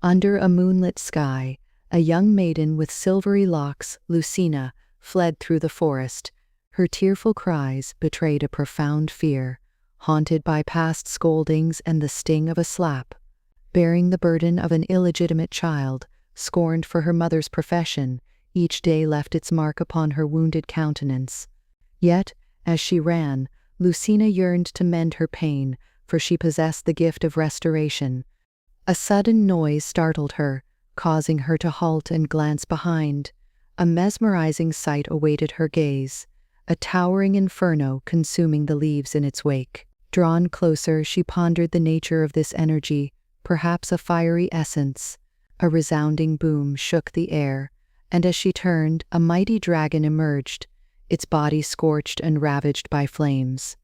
Under a moonlit sky, a young maiden with silvery locks, Lucina, fled through the forest. Her tearful cries betrayed a profound fear, haunted by past scoldings and the sting of a slap. Bearing the burden of an illegitimate child, scorned for her mother's profession, each day left its mark upon her wounded countenance. Yet, as she ran, Lucina yearned to mend her pain, for she possessed the gift of restoration. A sudden noise startled her, causing her to halt and glance behind. A mesmerizing sight awaited her gaze, a towering inferno consuming the leaves in its wake. Drawn closer, she pondered the nature of this energy, perhaps a fiery essence. A resounding boom shook the air, and as she turned, a mighty dragon emerged, its body scorched and ravaged by flames.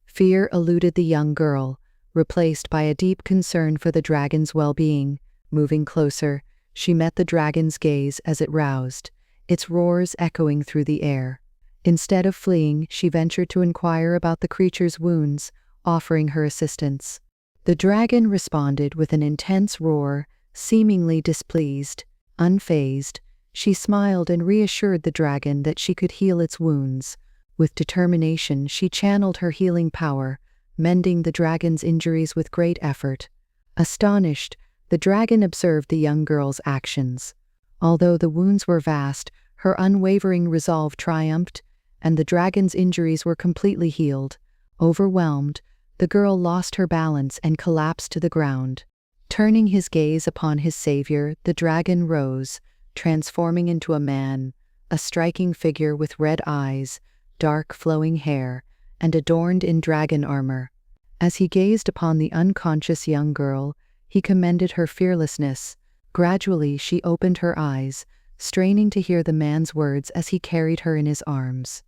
Fear eluded the young girl, replaced by a deep concern for the dragon's well-being. Moving closer, she met the dragon's gaze as it roused, its roars echoing through the air. Instead of fleeing, she ventured to inquire about the creature's wounds, offering her assistance. The dragon responded with an intense roar, seemingly displeased. Unfazed, she smiled and reassured the dragon that she could heal its wounds. With determination, she channeled her healing power, mending the dragon's injuries with great effort. Astonished, the dragon observed the young girl's actions. Although the wounds were vast, her unwavering resolve triumphed, and the dragon's injuries were completely healed. Overwhelmed, the girl lost her balance and collapsed to the ground. Turning his gaze upon his savior, the dragon rose, transforming into a man, a striking figure with red eyes, dark flowing hair, and adorned in dragon armor. As he gazed upon the unconscious young girl, he commended her fearlessness. Gradually she opened her eyes, straining to hear the man's words as he carried her in his arms.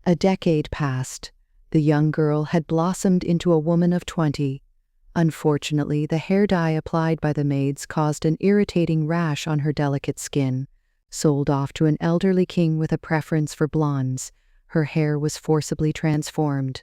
A decade passed. The young girl had blossomed into a woman of 20. Unfortunately, the hair dye applied by the maids caused an irritating rash on her delicate skin. Sold off to an elderly king with a preference for blondes, her hair was forcibly transformed.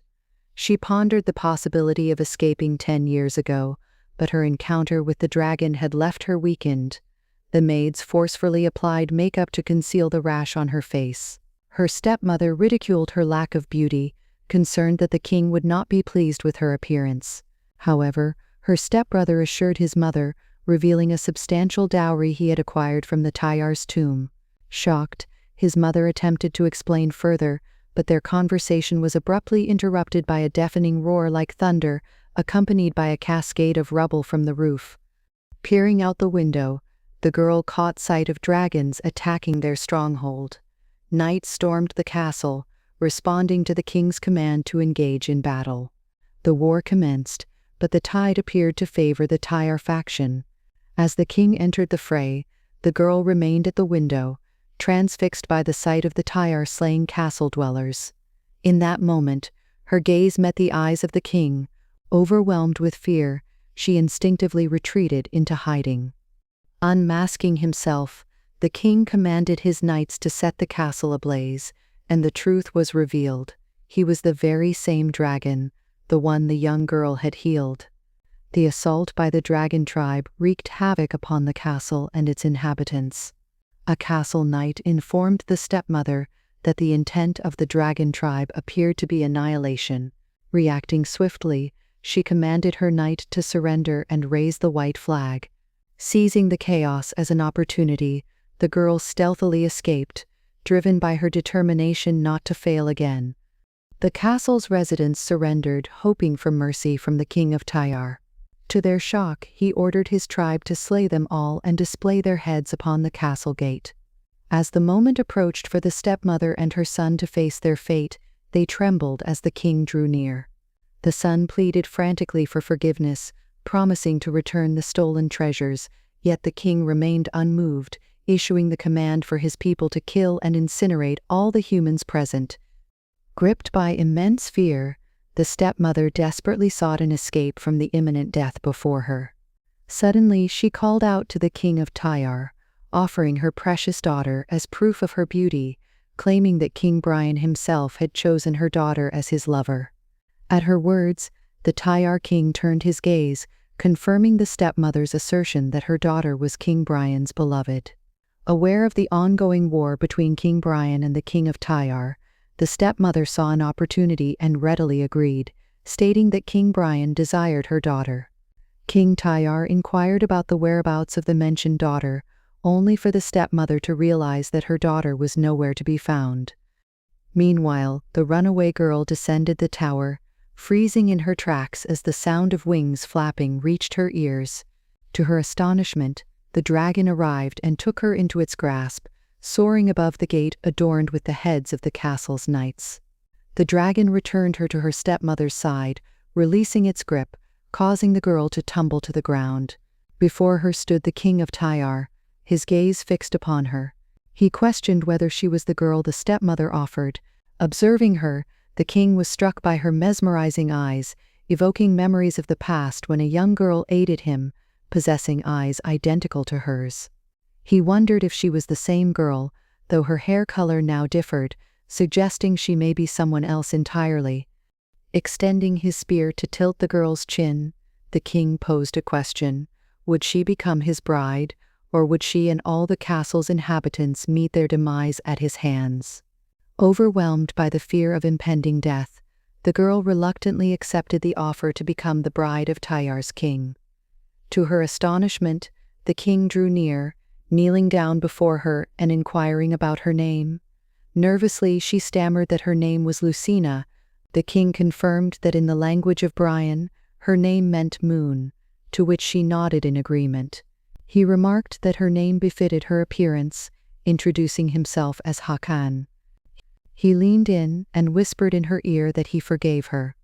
She pondered the possibility of escaping 10 years ago, but her encounter with the dragon had left her weakened. The maids forcefully applied makeup to conceal the rash on her face. Her stepmother ridiculed her lack of beauty, concerned that the king would not be pleased with her appearance. However, her stepbrother assured his mother, revealing a substantial dowry he had acquired from the Tyar's tomb. Shocked, his mother attempted to explain further, but their conversation was abruptly interrupted by a deafening roar like thunder, accompanied by a cascade of rubble from the roof. Peering out the window, the girl caught sight of dragons attacking their stronghold. Night stormed the castle, responding to the king's command to engage in battle. The war commenced, but the tide appeared to favor the Tyar faction. As the king entered the fray, the girl remained at the window, transfixed by the sight of the Tyar slaying castle dwellers. In that moment, her gaze met the eyes of the king. Overwhelmed with fear, she instinctively retreated into hiding. Unmasking himself, the king commanded his knights to set the castle ablaze, and the truth was revealed. He was the very same dragon, the one the young girl had healed. The assault by the dragon tribe wreaked havoc upon the castle and its inhabitants. A castle knight informed the stepmother that the intent of the dragon tribe appeared to be annihilation. Reacting swiftly, she commanded her knight to surrender and raise the white flag. Seizing the chaos as an opportunity, the girl stealthily escaped, driven by her determination not to fail again. The castle's residents surrendered, hoping for mercy from the king of Tyar. To their shock, he ordered his tribe to slay them all and display their heads upon the castle gate. As the moment approached for the stepmother and her son to face their fate, they trembled as the king drew near. The son pleaded frantically for forgiveness, promising to return the stolen treasures, yet the king remained unmoved, issuing the command for his people to kill and incinerate all the humans present. Gripped by immense fear, the stepmother desperately sought an escape from the imminent death before her. Suddenly she called out to the king of Tyar, offering her precious daughter as proof of her beauty, claiming that King Brian himself had chosen her daughter as his lover. At her words, the Tyar king turned his gaze, confirming the stepmother's assertion that her daughter was King Brian's beloved. Aware of the ongoing war between King Brian and the King of Tyre, the stepmother saw an opportunity and readily agreed, stating that King Brian desired her daughter. King Tyre inquired about the whereabouts of the mentioned daughter, only for the stepmother to realize that her daughter was nowhere to be found. Meanwhile, the runaway girl descended the tower, freezing in her tracks as the sound of wings flapping reached her ears. To her astonishment, the dragon arrived and took her into its grasp, soaring above the gate adorned with the heads of the castle's knights. The dragon returned her to her stepmother's side, releasing its grip, causing the girl to tumble to the ground. Before her stood the King of Tyre, his gaze fixed upon her. He questioned whether she was the girl the stepmother offered. Observing her, the king was struck by her mesmerizing eyes, evoking memories of the past when a young girl aided him, possessing eyes identical to hers. He wondered if she was the same girl, though her hair color now differed, suggesting she may be someone else entirely. Extending his spear to tilt the girl's chin, the king posed a question. Would she become his bride, or would she and all the castle's inhabitants meet their demise at his hands? Overwhelmed by the fear of impending death, the girl reluctantly accepted the offer to become the bride of Tyre's king. To her astonishment, the king drew near, kneeling down before her and inquiring about her name. Nervously, she stammered that her name was Lucina. The king confirmed that in the language of Brian, her name meant moon, to which she nodded in agreement. He remarked that her name befitted her appearance, introducing himself as Hakan. He leaned in and whispered in her ear that he forgave her.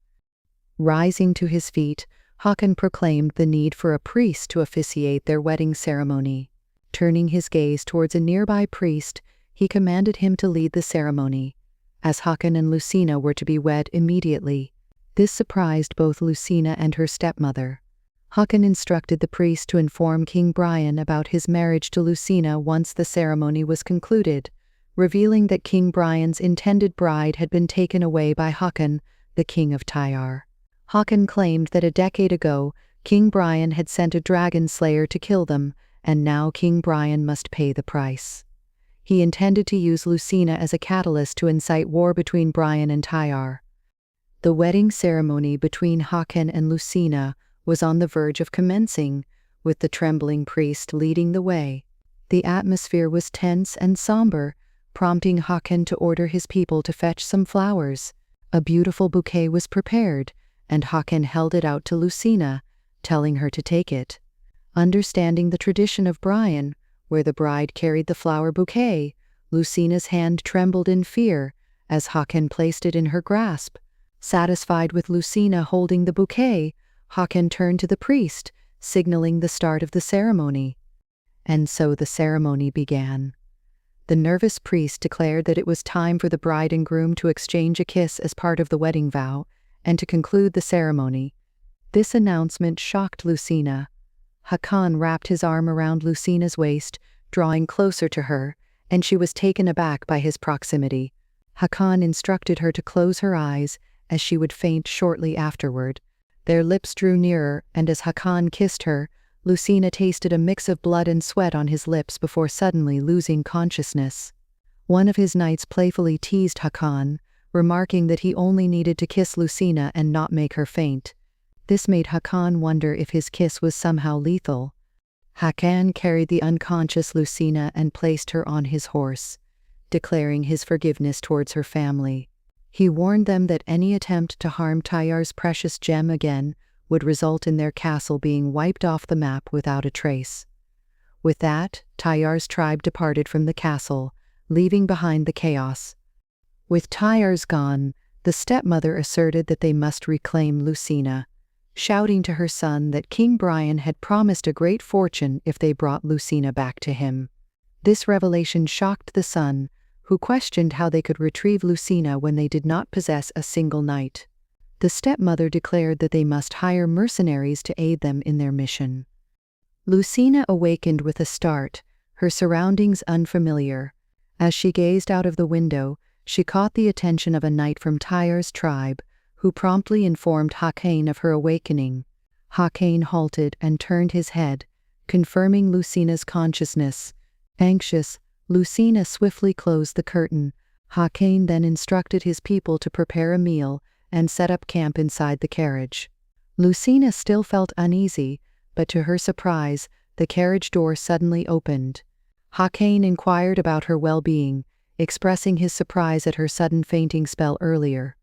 Rising to his feet, Hakan proclaimed the need for a priest to officiate their wedding ceremony. Turning his gaze towards a nearby priest, he commanded him to lead the ceremony, as Hakan and Lucina were to be wed immediately. This surprised both Lucina and her stepmother. Hakan instructed the priest to inform King Brian about his marriage to Lucina once the ceremony was concluded, revealing that King Brian's intended bride had been taken away by Hakan, the king of Tyre. Hakan claimed that a decade ago, King Brian had sent a dragon slayer to kill them, and now King Brian must pay the price. He intended to use Lucina as a catalyst to incite war between Brian and Tyre. The wedding ceremony between Hakan and Lucina was on the verge of commencing, with the trembling priest leading the way. The atmosphere was tense and somber, prompting Hakan to order his people to fetch some flowers. A beautiful bouquet was prepared, and Hakan held it out to Lucina, telling her to take it. Understanding the tradition of Brian, where the bride carried the flower bouquet, Lucina's hand trembled in fear as Hakan placed it in her grasp. Satisfied with Lucina holding the bouquet, Hakan turned to the priest, signaling the start of the ceremony. And so the ceremony began. The nervous priest declared that it was time for the bride and groom to exchange a kiss as part of the wedding vow, and to conclude the ceremony. This announcement shocked Lucina. Hakan wrapped his arm around Lucina's waist, drawing closer to her, and she was taken aback by his proximity. Hakan instructed her to close her eyes, as she would faint shortly afterward. Their lips drew nearer, and as Hakan kissed her, Lucina tasted a mix of blood and sweat on his lips before suddenly losing consciousness. One of his knights playfully teased Hakan, remarking that he only needed to kiss Lucina and not make her faint. This made Hakan wonder if his kiss was somehow lethal. Hakan carried the unconscious Lucina and placed her on his horse, declaring his forgiveness towards her family. He warned them that any attempt to harm Tyre's precious gem again would result in their castle being wiped off the map without a trace. With that, Tyre's tribe departed from the castle, leaving behind the chaos. With Tyre's gone, the stepmother asserted that they must reclaim Lucina, shouting to her son that King Brian had promised a great fortune if they brought Lucina back to him. This revelation shocked the son, who questioned how they could retrieve Lucina when they did not possess a single knight. The stepmother declared that they must hire mercenaries to aid them in their mission. Lucina awakened with a start, her surroundings unfamiliar. As she gazed out of the window, she caught the attention of a knight from Tyre's tribe, who promptly informed Hakan of her awakening. Hakan halted and turned his head, confirming Lucina's consciousness. Anxious, Lucina swiftly closed the curtain. Hakan then instructed his people to prepare a meal and set up camp inside the carriage. Lucina still felt uneasy, but to her surprise, the carriage door suddenly opened. Hakan inquired about her well-being, expressing his surprise at her sudden fainting spell earlier.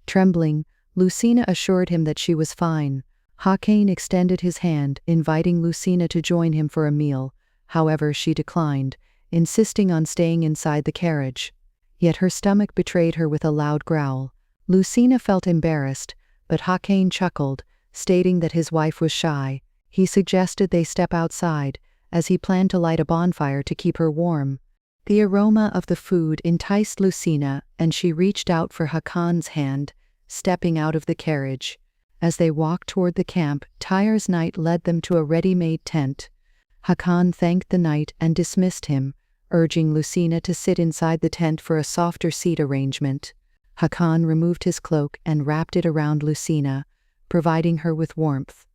Trembling, Lucina assured him that she was fine. Hakan extended his hand, inviting Lucina to join him for a meal. However, she declined, insisting on staying inside the carriage. Yet her stomach betrayed her with a loud growl. Lucina felt embarrassed, but Hakan chuckled, stating that his wife was shy. He suggested they step outside, as he planned to light a bonfire to keep her warm. The aroma of the food enticed Lucina, and she reached out for Hakan's hand, stepping out of the carriage. As they walked toward the camp, Tyre's knight led them to a ready-made tent. Hakan thanked the knight and dismissed him, urging Lucina to sit inside the tent for a softer seat arrangement. Hakan removed his cloak and wrapped it around Lucina, providing her with warmth.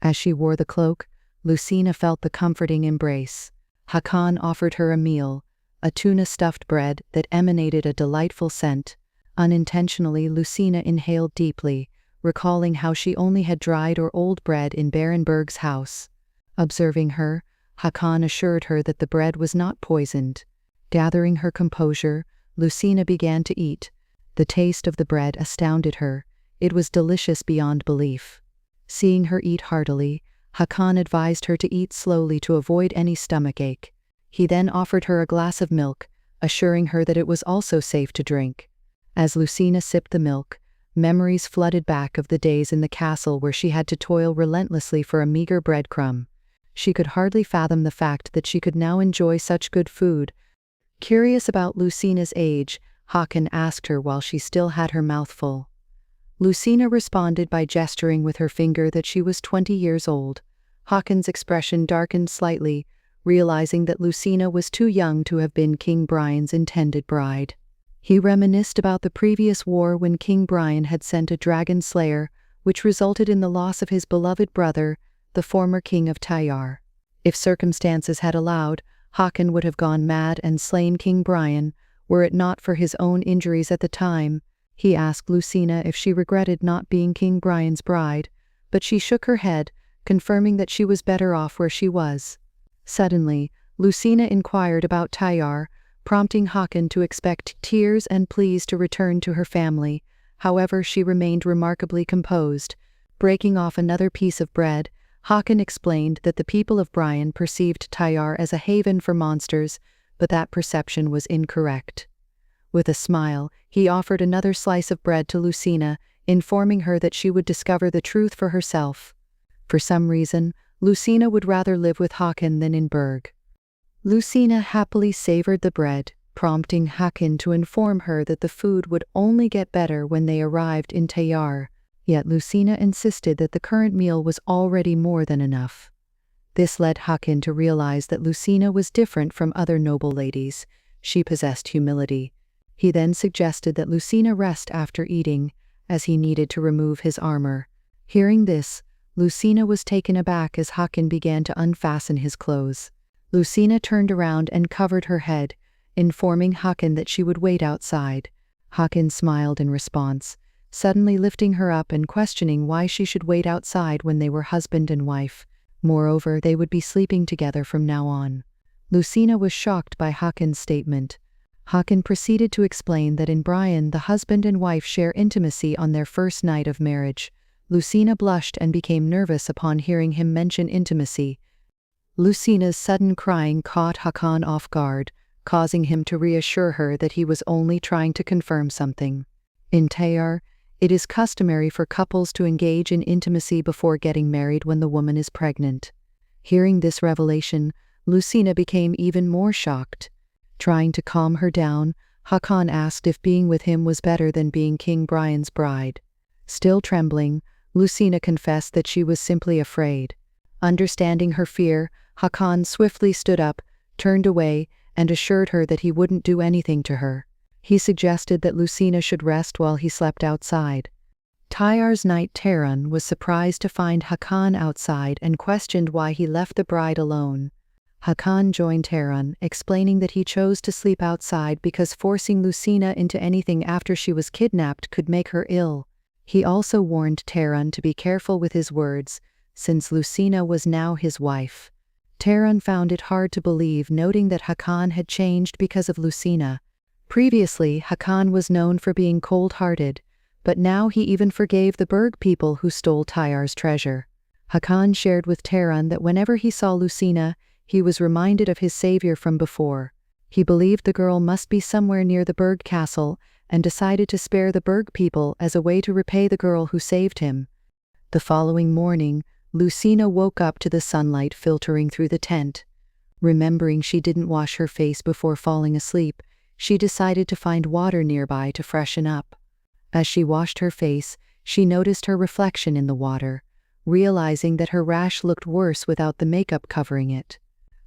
As she wore the cloak, Lucina felt the comforting embrace. Hakan offered her a meal, a tuna-stuffed bread that emanated a delightful scent. Unintentionally, Lucina inhaled deeply, recalling how she only had dried or old bread in Barenberg's house. Observing her, Hakan assured her that the bread was not poisoned. Gathering her composure, Lucina began to eat. The taste of the bread astounded her. It was delicious beyond belief. Seeing her eat heartily, Hakan advised her to eat slowly to avoid any stomachache. He then offered her a glass of milk, assuring her that it was also safe to drink. As Lucina sipped the milk, memories flooded back of the days in the castle where she had to toil relentlessly for a meager breadcrumb. She could hardly fathom the fact that she could now enjoy such good food. Curious about Lucina's age, Hakan asked her while she still had her mouth full. Lucina responded by gesturing with her finger that she was 20 years old. Hakan's expression darkened slightly, realizing that Lucina was too young to have been King Brian's intended bride. He reminisced about the previous war when King Brian had sent a dragon slayer, which resulted in the loss of his beloved brother, the former king of Tyre. If circumstances had allowed, Hakan would have gone mad and slain King Brian, were it not for his own injuries at the time. He asked Lucina if she regretted not being King Brian's bride, but she shook her head, confirming that she was better off where she was. Suddenly, Lucina inquired about Tyre, prompting Hakan to expect tears and pleas to return to her family. However, she remained remarkably composed. Breaking off another piece of bread, Hakan explained that the people of Brian perceived Tyre as a haven for monsters, but that perception was incorrect. With a smile, he offered another slice of bread to Lucina, informing her that she would discover the truth for herself. For some reason, Lucina would rather live with Hakan than in Berg. Lucina happily savored the bread, prompting Hakan to inform her that the food would only get better when they arrived in Tyre. Yet Lucina insisted that the current meal was already more than enough. This led Hakan to realize that Lucina was different from other noble ladies. She possessed humility. He then suggested that Lucina rest after eating, as he needed to remove his armor. Hearing this, Lucina was taken aback as Hakan began to unfasten his clothes. Lucina turned around and covered her head, informing Hakan that she would wait outside. Hakan smiled in response, suddenly lifting her up and questioning why she should wait outside when they were husband and wife. Moreover, they would be sleeping together from now on. Lucina was shocked by Hakan's statement. Hakan proceeded to explain that in Brian the husband and wife share intimacy on their first night of marriage. Lucina blushed and became nervous upon hearing him mention intimacy. Lucina's sudden crying caught Hakan off guard, causing him to reassure her that he was only trying to confirm something. In Tyre, it is customary for couples to engage in intimacy before getting married when the woman is pregnant. Hearing this revelation, Lucina became even more shocked. Trying to calm her down, Hakan asked if being with him was better than being King Brian's bride. Still trembling, Lucina confessed that she was simply afraid. Understanding her fear, Hakan swiftly stood up, turned away, and assured her that he wouldn't do anything to her. He suggested that Lucina should rest while he slept outside. Tyar's knight Taran was surprised to find Hakan outside and questioned why he left the bride alone. Hakan joined Taran, explaining that he chose to sleep outside because forcing Lucina into anything after she was kidnapped could make her ill. He also warned Taran to be careful with his words, since Lucina was now his wife. Taran found it hard to believe, noting that Hakan had changed because of Lucina. Previously, Hakan was known for being cold-hearted, but now he even forgave the Berg people who stole Tyar's treasure. Hakan shared with Taran that whenever he saw Lucina, he was reminded of his savior from before. He believed the girl must be somewhere near the Berg castle and decided to spare the Berg people as a way to repay the girl who saved him. The following morning, Lucina woke up to the sunlight filtering through the tent. Remembering she didn't wash her face before falling asleep, she decided to find water nearby to freshen up. As she washed her face, she noticed her reflection in the water, realizing that her rash looked worse without the makeup covering it.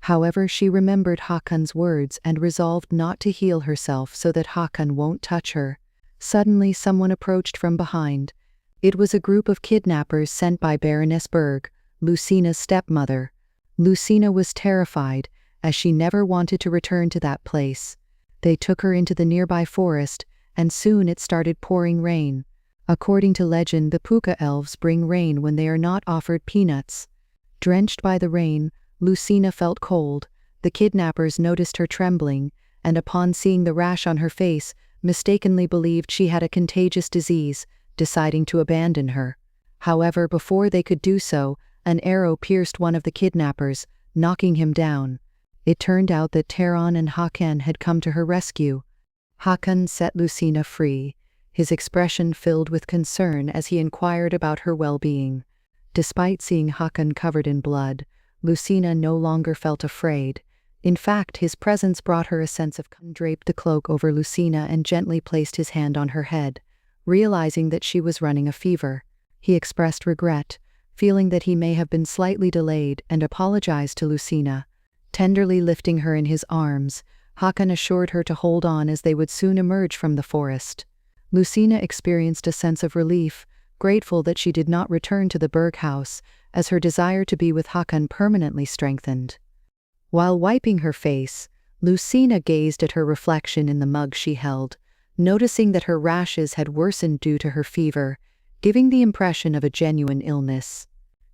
However, she remembered Hakan's words and resolved not to heal herself so that Hakan won't touch her. Suddenly, someone approached from behind. It was a group of kidnappers sent by Baroness Berg, Lucina's stepmother. Lucina was terrified, as she never wanted to return to that place. They took her into the nearby forest, and soon it started pouring rain. According to legend, the Puka elves bring rain when they are not offered peanuts. Drenched by the rain, Lucina felt cold. The kidnappers noticed her trembling, and upon seeing the rash on her face, mistakenly believed she had a contagious disease, deciding to abandon her. However, before they could do so, an arrow pierced one of the kidnappers, knocking him down. It turned out that Taran and Hakan had come to her rescue. Hakan set Lucina free, his expression filled with concern as he inquired about her well-being. Despite seeing Hakan covered in blood, Lucina no longer felt afraid. In fact, his presence brought her a sense of calm. Draped the cloak over Lucina and gently placed his hand on her head, realizing that she was running a fever. He expressed regret, feeling that he may have been slightly delayed, and apologized to Lucina. Tenderly lifting her in his arms, Hakan assured her to hold on as they would soon emerge from the forest. Lucina experienced a sense of relief, grateful that she did not return to the Berg house, as her desire to be with Hakan permanently strengthened. While wiping her face, Lucina gazed at her reflection in the mug she held, noticing that her rashes had worsened due to her fever, giving the impression of a genuine illness.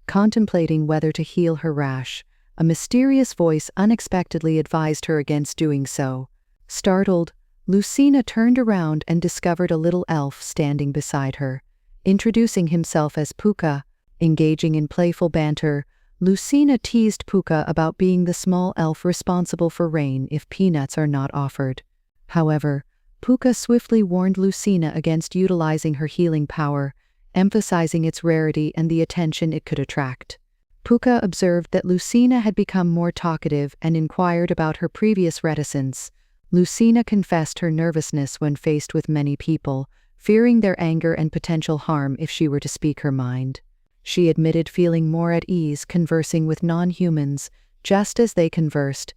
Contemplating whether to heal her rash, a mysterious voice unexpectedly advised her against doing so. Startled, Lucina turned around and discovered a little elf standing beside her. Introducing himself as Puka, engaging in playful banter, Lucina teased Puka about being the small elf responsible for rain if peanuts are not offered. However, Puka swiftly warned Lucina against utilizing her healing power, emphasizing its rarity and the attention it could attract. Puka observed that Lucina had become more talkative and inquired about her previous reticence. Lucina confessed her nervousness when faced with many people, fearing their anger and potential harm if she were to speak her mind. She admitted feeling more at ease conversing with non-humans, just as they conversed.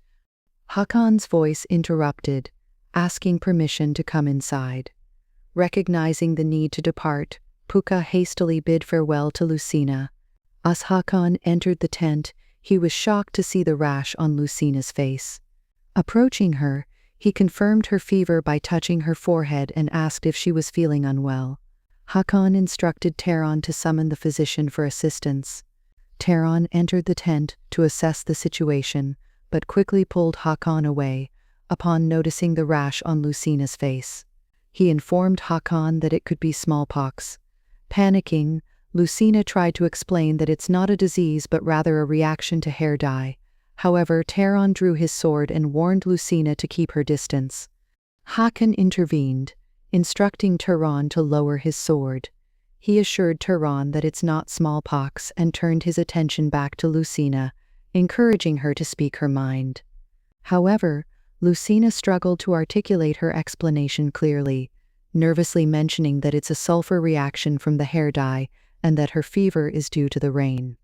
Hakan's voice interrupted, asking permission to come inside. Recognizing the need to depart, Puka hastily bid farewell to Lucina. As Hakan entered the tent, he was shocked to see the rash on Lucina's face. Approaching her, he confirmed her fever by touching her forehead and asked if she was feeling unwell. Hakan instructed Taran to summon the physician for assistance. Taran entered the tent to assess the situation, but quickly pulled Hakan away, upon noticing the rash on Lucina's face. He informed Hakan that it could be smallpox. Panicking, Lucina tried to explain that it's not a disease but rather a reaction to hair dye. However, Taran drew his sword and warned Lucina to keep her distance. Hakan intervened, instructing Taran to lower his sword. He assured Taran that it's not smallpox and turned his attention back to Lucina, encouraging her to speak her mind. However, Lucina struggled to articulate her explanation clearly, nervously mentioning that it's a sulfur reaction from the hair dye and that her fever is due to the rain.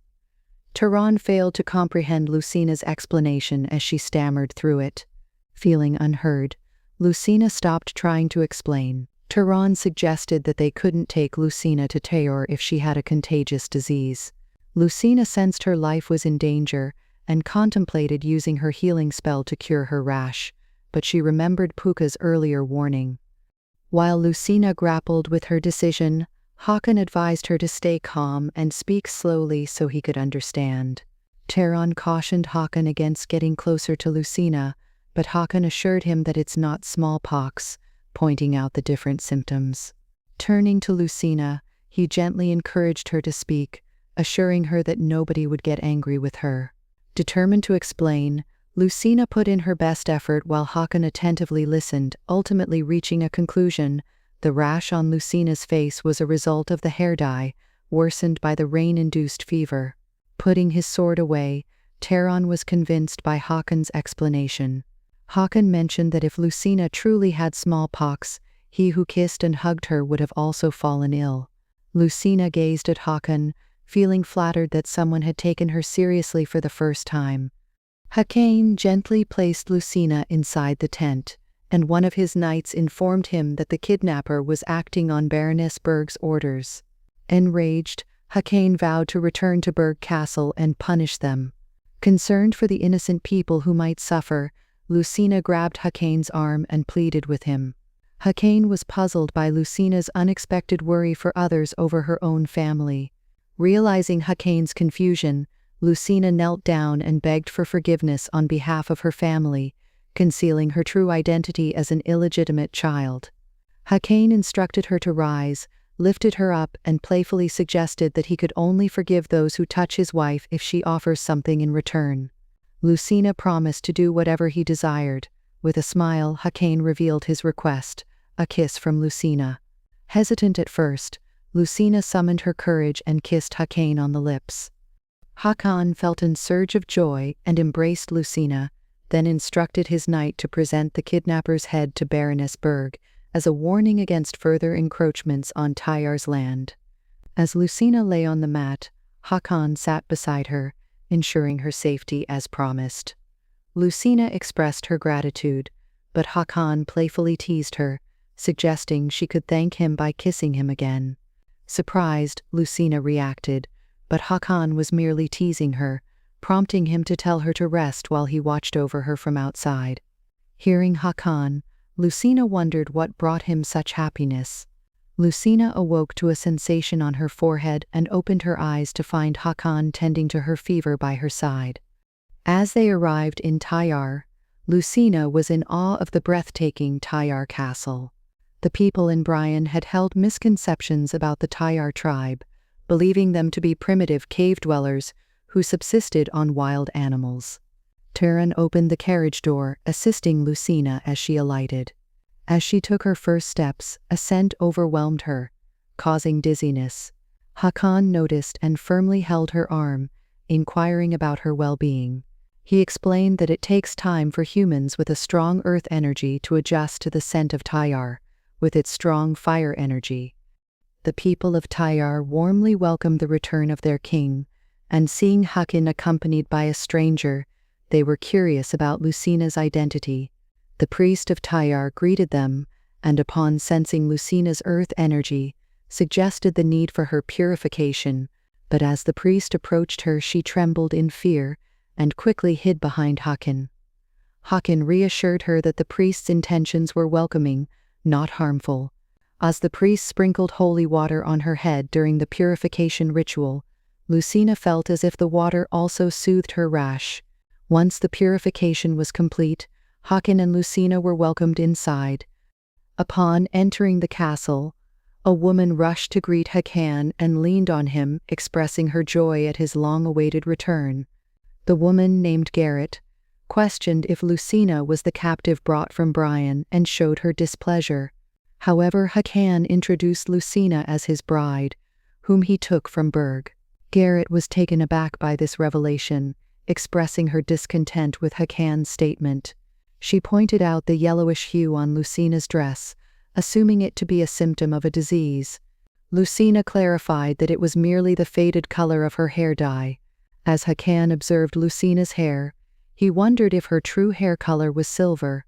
Taran failed to comprehend Lucina's explanation as she stammered through it. Feeling unheard, Lucina stopped trying to explain. Tehran suggested that they couldn't take Lucina to Tayor if she had a contagious disease. Lucina sensed her life was in danger and contemplated using her healing spell to cure her rash, but she remembered Puka's earlier warning. While Lucina grappled with her decision, Hakan advised her to stay calm and speak slowly so he could understand. Tehran cautioned Hakan against getting closer to Lucina, but Hakan assured him that it's not smallpox, pointing out the different symptoms. Turning to Lucina, he gently encouraged her to speak, assuring her that nobody would get angry with her. Determined to explain, Lucina put in her best effort while Hakan attentively listened, ultimately reaching a conclusion. The rash on Lucina's face was a result of the hair dye, worsened by the rain-induced fever. Putting his sword away, Tehran was convinced by Hakan's explanation. Hakan mentioned that if Lucina truly had smallpox, he who kissed and hugged her would have also fallen ill. Lucina gazed at Hakan, feeling flattered that someone had taken her seriously for the first time. Hakan gently placed Lucina inside the tent, and one of his knights informed him that the kidnapper was acting on Baroness Berg's orders. Enraged, Hakan vowed to return to Berg Castle and punish them. Concerned for the innocent people who might suffer, Lucina grabbed Hakan's arm and pleaded with him. Hakan was puzzled by Lucina's unexpected worry for others over her own family. Realizing Hakan's confusion, Lucina knelt down and begged for forgiveness on behalf of her family, concealing her true identity as an illegitimate child. Hakan instructed her to rise, lifted her up, and playfully suggested that he could only forgive those who touch his wife if she offers something in return. Lucina promised to do whatever he desired. With a smile, Hakan revealed his request, a kiss from Lucina. Hesitant at first, Lucina summoned her courage and kissed Hakan on the lips. Hakan felt a surge of joy and embraced Lucina, then instructed his knight to present the kidnapper's head to Baroness Berg as a warning against further encroachments on Tayar's land. As Lucina lay on the mat, Hakan sat beside her, ensuring her safety as promised. Lucina expressed her gratitude, but Hakan playfully teased her, suggesting she could thank him by kissing him again. Surprised, Lucina reacted, but Hakan was merely teasing her, prompting him to tell her to rest while he watched over her from outside. Hearing Hakan, Lucina wondered what brought him such happiness. Lucina awoke to a sensation on her forehead and opened her eyes to find Hakan tending to her fever by her side. As they arrived in Tayar, Lucina was in awe of the breathtaking Tayar castle. The people in Bryan had held misconceptions about the Tayar tribe, believing them to be primitive cave dwellers who subsisted on wild animals. Tehran opened the carriage door, assisting Lucina as she alighted. As she took her first steps, a scent overwhelmed her, causing dizziness. Hakan noticed and firmly held her arm, inquiring about her well-being. He explained that it takes time for humans with a strong earth energy to adjust to the scent of Tayar, with its strong fire energy. The people of Tayar warmly welcomed the return of their king, and seeing Hakan accompanied by a stranger, they were curious about Lucina's identity. The priest of Tayar greeted them, and upon sensing Lucina's earth energy, suggested the need for her purification, but as the priest approached her she trembled in fear and quickly hid behind Hakan. Hakan reassured her that the priest's intentions were welcoming, not harmful. As the priest sprinkled holy water on her head during the purification ritual, Lucina felt as if the water also soothed her rash. Once the purification was complete, Hakan and Lucina were welcomed inside. Upon entering the castle, a woman rushed to greet Hakan and leaned on him, expressing her joy at his long-awaited return. The woman, named Garrett, questioned if Lucina was the captive brought from Bryan and showed her displeasure. However, Hakan introduced Lucina as his bride, whom he took from Berg. Garrett was taken aback by this revelation, expressing her discontent with Hakan's statement. She pointed out the yellowish hue on Lucina's dress, assuming it to be a symptom of a disease. Lucina clarified that it was merely the faded color of her hair dye. As Hakan observed Lucina's hair, he wondered if her true hair color was silver.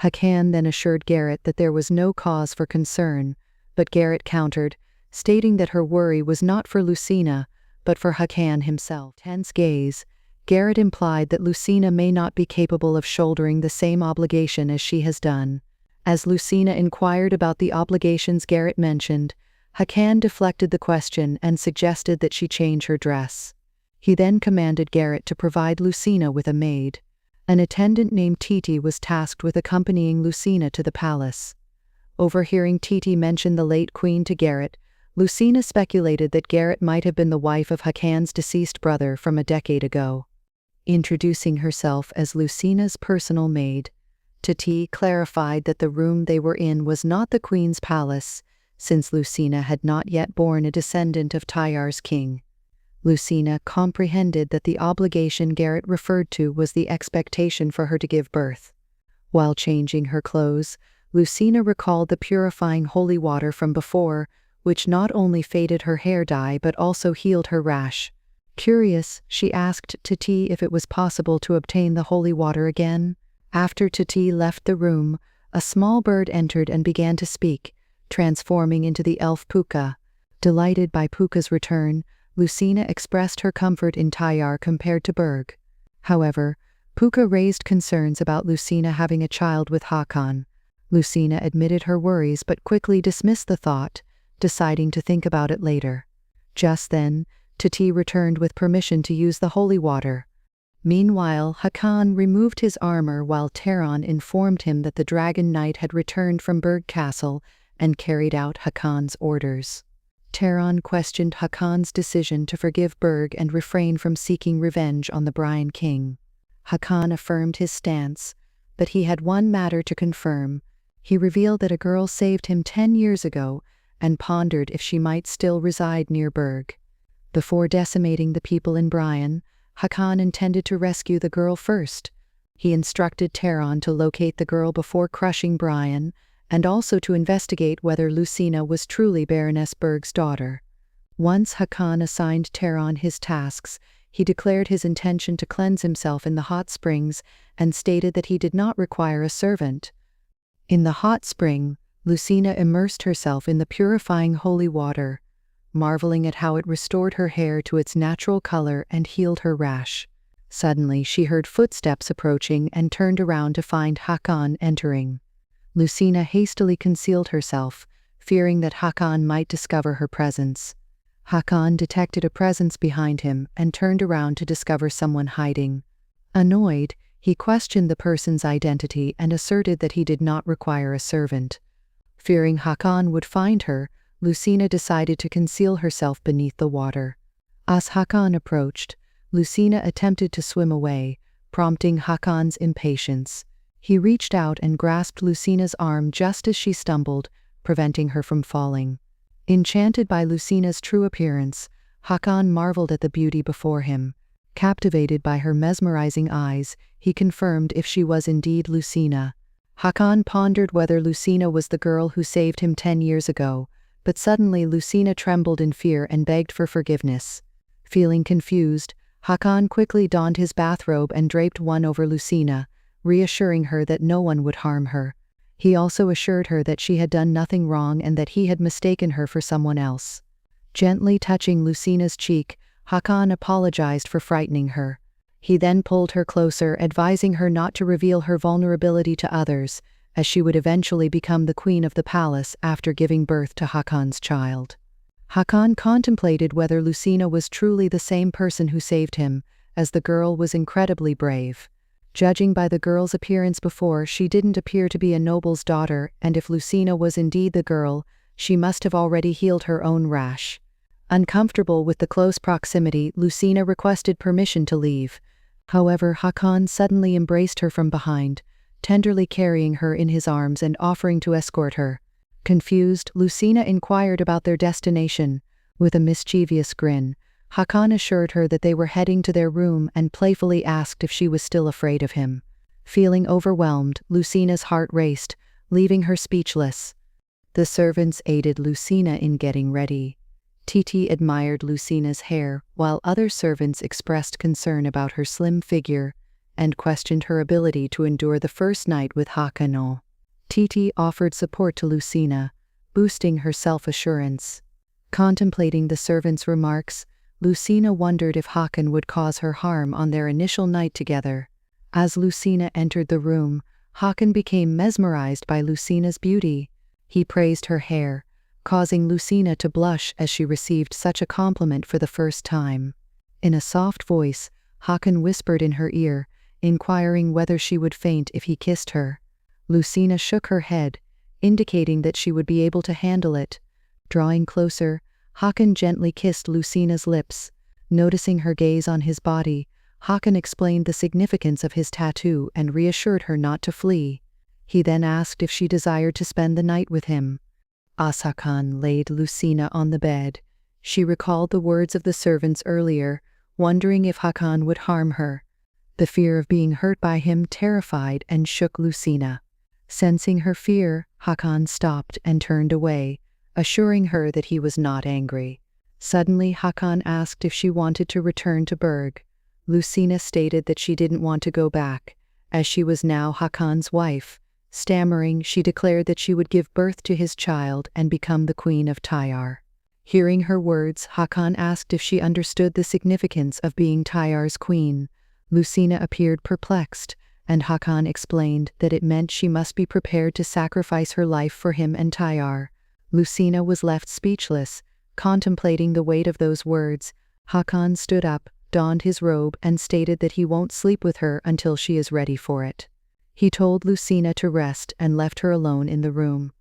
Hakan then assured Garrett that there was no cause for concern, but Garrett countered, stating that her worry was not for Lucina, but for Hakan himself. Tense gaze, Garrett implied that Lucina may not be capable of shouldering the same obligation as she has done. As Lucina inquired about the obligations Garrett mentioned, Hakan deflected the question and suggested that she change her dress. He then commanded Garrett to provide Lucina with a maid. An attendant named Titi was tasked with accompanying Lucina to the palace. Overhearing Titi mention the late queen to Garrett, Lucina speculated that Garrett might have been the wife of Hakan's deceased brother from a decade ago. Introducing herself as Lucina's personal maid, Titi clarified that the room they were in was not the queen's palace, since Lucina had not yet borne a descendant of Tyar's king. Lucina comprehended that the obligation Garrett referred to was the expectation for her to give birth. While changing her clothes, Lucina recalled the purifying holy water from before, which not only faded her hair dye but also healed her rash. Curious, she asked Titi if it was possible to obtain the holy water again. After Titi left the room, a small bird entered and began to speak, transforming into the elf Puka. Delighted by Puka's return, Lucina expressed her comfort in Tyar compared to Berg. However, Puka raised concerns about Lucina having a child with Hakan. Lucina admitted her worries but quickly dismissed the thought, deciding to think about it later. Just then, Titi returned with permission to use the holy water. Meanwhile, Hakan removed his armor while Taron informed him that the Dragon Knight had returned from Berg Castle and carried out Hakan's orders. Taron questioned Hakan's decision to forgive Berg and refrain from seeking revenge on the Brine King. Hakan affirmed his stance, but he had one matter to confirm. He revealed that a girl saved him 10 years ago and pondered if she might still reside near Berg. Before decimating the people in Brine, Hakan intended to rescue the girl first. He instructed Taron to locate the girl before crushing Brine, and also to investigate whether Lucina was truly Baroness Berg's daughter. Once Hakan assigned Taron his tasks, he declared his intention to cleanse himself in the hot springs and stated that he did not require a servant. In the hot spring, Lucina immersed herself in the purifying holy water, marveling at how it restored her hair to its natural color and healed her rash. Suddenly, she heard footsteps approaching and turned around to find Hakan entering. Lucina hastily concealed herself, fearing that Hakan might discover her presence. Hakan detected a presence behind him and turned around to discover someone hiding. Annoyed, he questioned the person's identity and asserted that he did not require a servant. Fearing Hakan would find her, Lucina decided to conceal herself beneath the water. As Hakan approached, Lucina attempted to swim away, prompting Hakan's impatience. He reached out and grasped Lucina's arm just as she stumbled, preventing her from falling. Enchanted by Lucina's true appearance, Hakan marveled at the beauty before him. Captivated by her mesmerizing eyes, he confirmed if she was indeed Lucina. Hakan pondered whether Lucina was the girl who saved him 10 years ago, but suddenly Lucina trembled in fear and begged for forgiveness. Feeling confused, Hakan quickly donned his bathrobe and draped one over Lucina, reassuring her that no one would harm her. He also assured her that she had done nothing wrong and that he had mistaken her for someone else. Gently touching Lucina's cheek, Hakan apologized for frightening her. He then pulled her closer, advising her not to reveal her vulnerability to others, as she would eventually become the queen of the palace after giving birth to Hakan's child. Hakan contemplated whether Lucina was truly the same person who saved him, as the girl was incredibly brave. Judging by the girl's appearance before, she didn't appear to be a noble's daughter, and if Lucina was indeed the girl, she must have already healed her own rash. Uncomfortable with the close proximity, Lucina requested permission to leave. However, Hakan suddenly embraced her from behind, tenderly carrying her in his arms and offering to escort her. Confused, Lucina inquired about their destination. With a mischievous grin, Hakan assured her that they were heading to their room and playfully asked if she was still afraid of him. Feeling overwhelmed, Lucina's heart raced, leaving her speechless. The servants aided Lucina in getting ready. Titi admired Lucina's hair, while other servants expressed concern about her slim figure, and questioned her ability to endure the first night with Hakan. Titi offered support to Lucina, boosting her self-assurance. Contemplating the servant's remarks, Lucina wondered if Hakan would cause her harm on their initial night together. As Lucina entered the room, Hakan became mesmerized by Lucina's beauty. He praised her hair, causing Lucina to blush as she received such a compliment for the first time. In a soft voice, Hakan whispered in her ear, inquiring whether she would faint if he kissed her. Lucina shook her head, indicating that she would be able to handle it. Drawing closer, Hakan gently kissed Lucina's lips. Noticing her gaze on his body, Hakan explained the significance of his tattoo and reassured her not to flee. He then asked if she desired to spend the night with him. As Hakan laid Lucina on the bed, she recalled the words of the servants earlier, wondering if Hakan would harm her. The fear of being hurt by him terrified and shook Lucina. Sensing her fear, Hakan stopped and turned away, assuring her that he was not angry. Suddenly, Hakan asked if she wanted to return to Berg. Lucina stated that she didn't want to go back, as she was now Hakan's wife. Stammering, she declared that she would give birth to his child and become the queen of Tyar. Hearing her words, Hakan asked if she understood the significance of being Tyar's queen. Lucina appeared perplexed, and Hakan explained that it meant she must be prepared to sacrifice her life for him and Tyar. Lucina was left speechless, contemplating the weight of those words. Hakan stood up, donned his robe, and stated that he won't sleep with her until she is ready for it. He told Lucina to rest and left her alone in the room.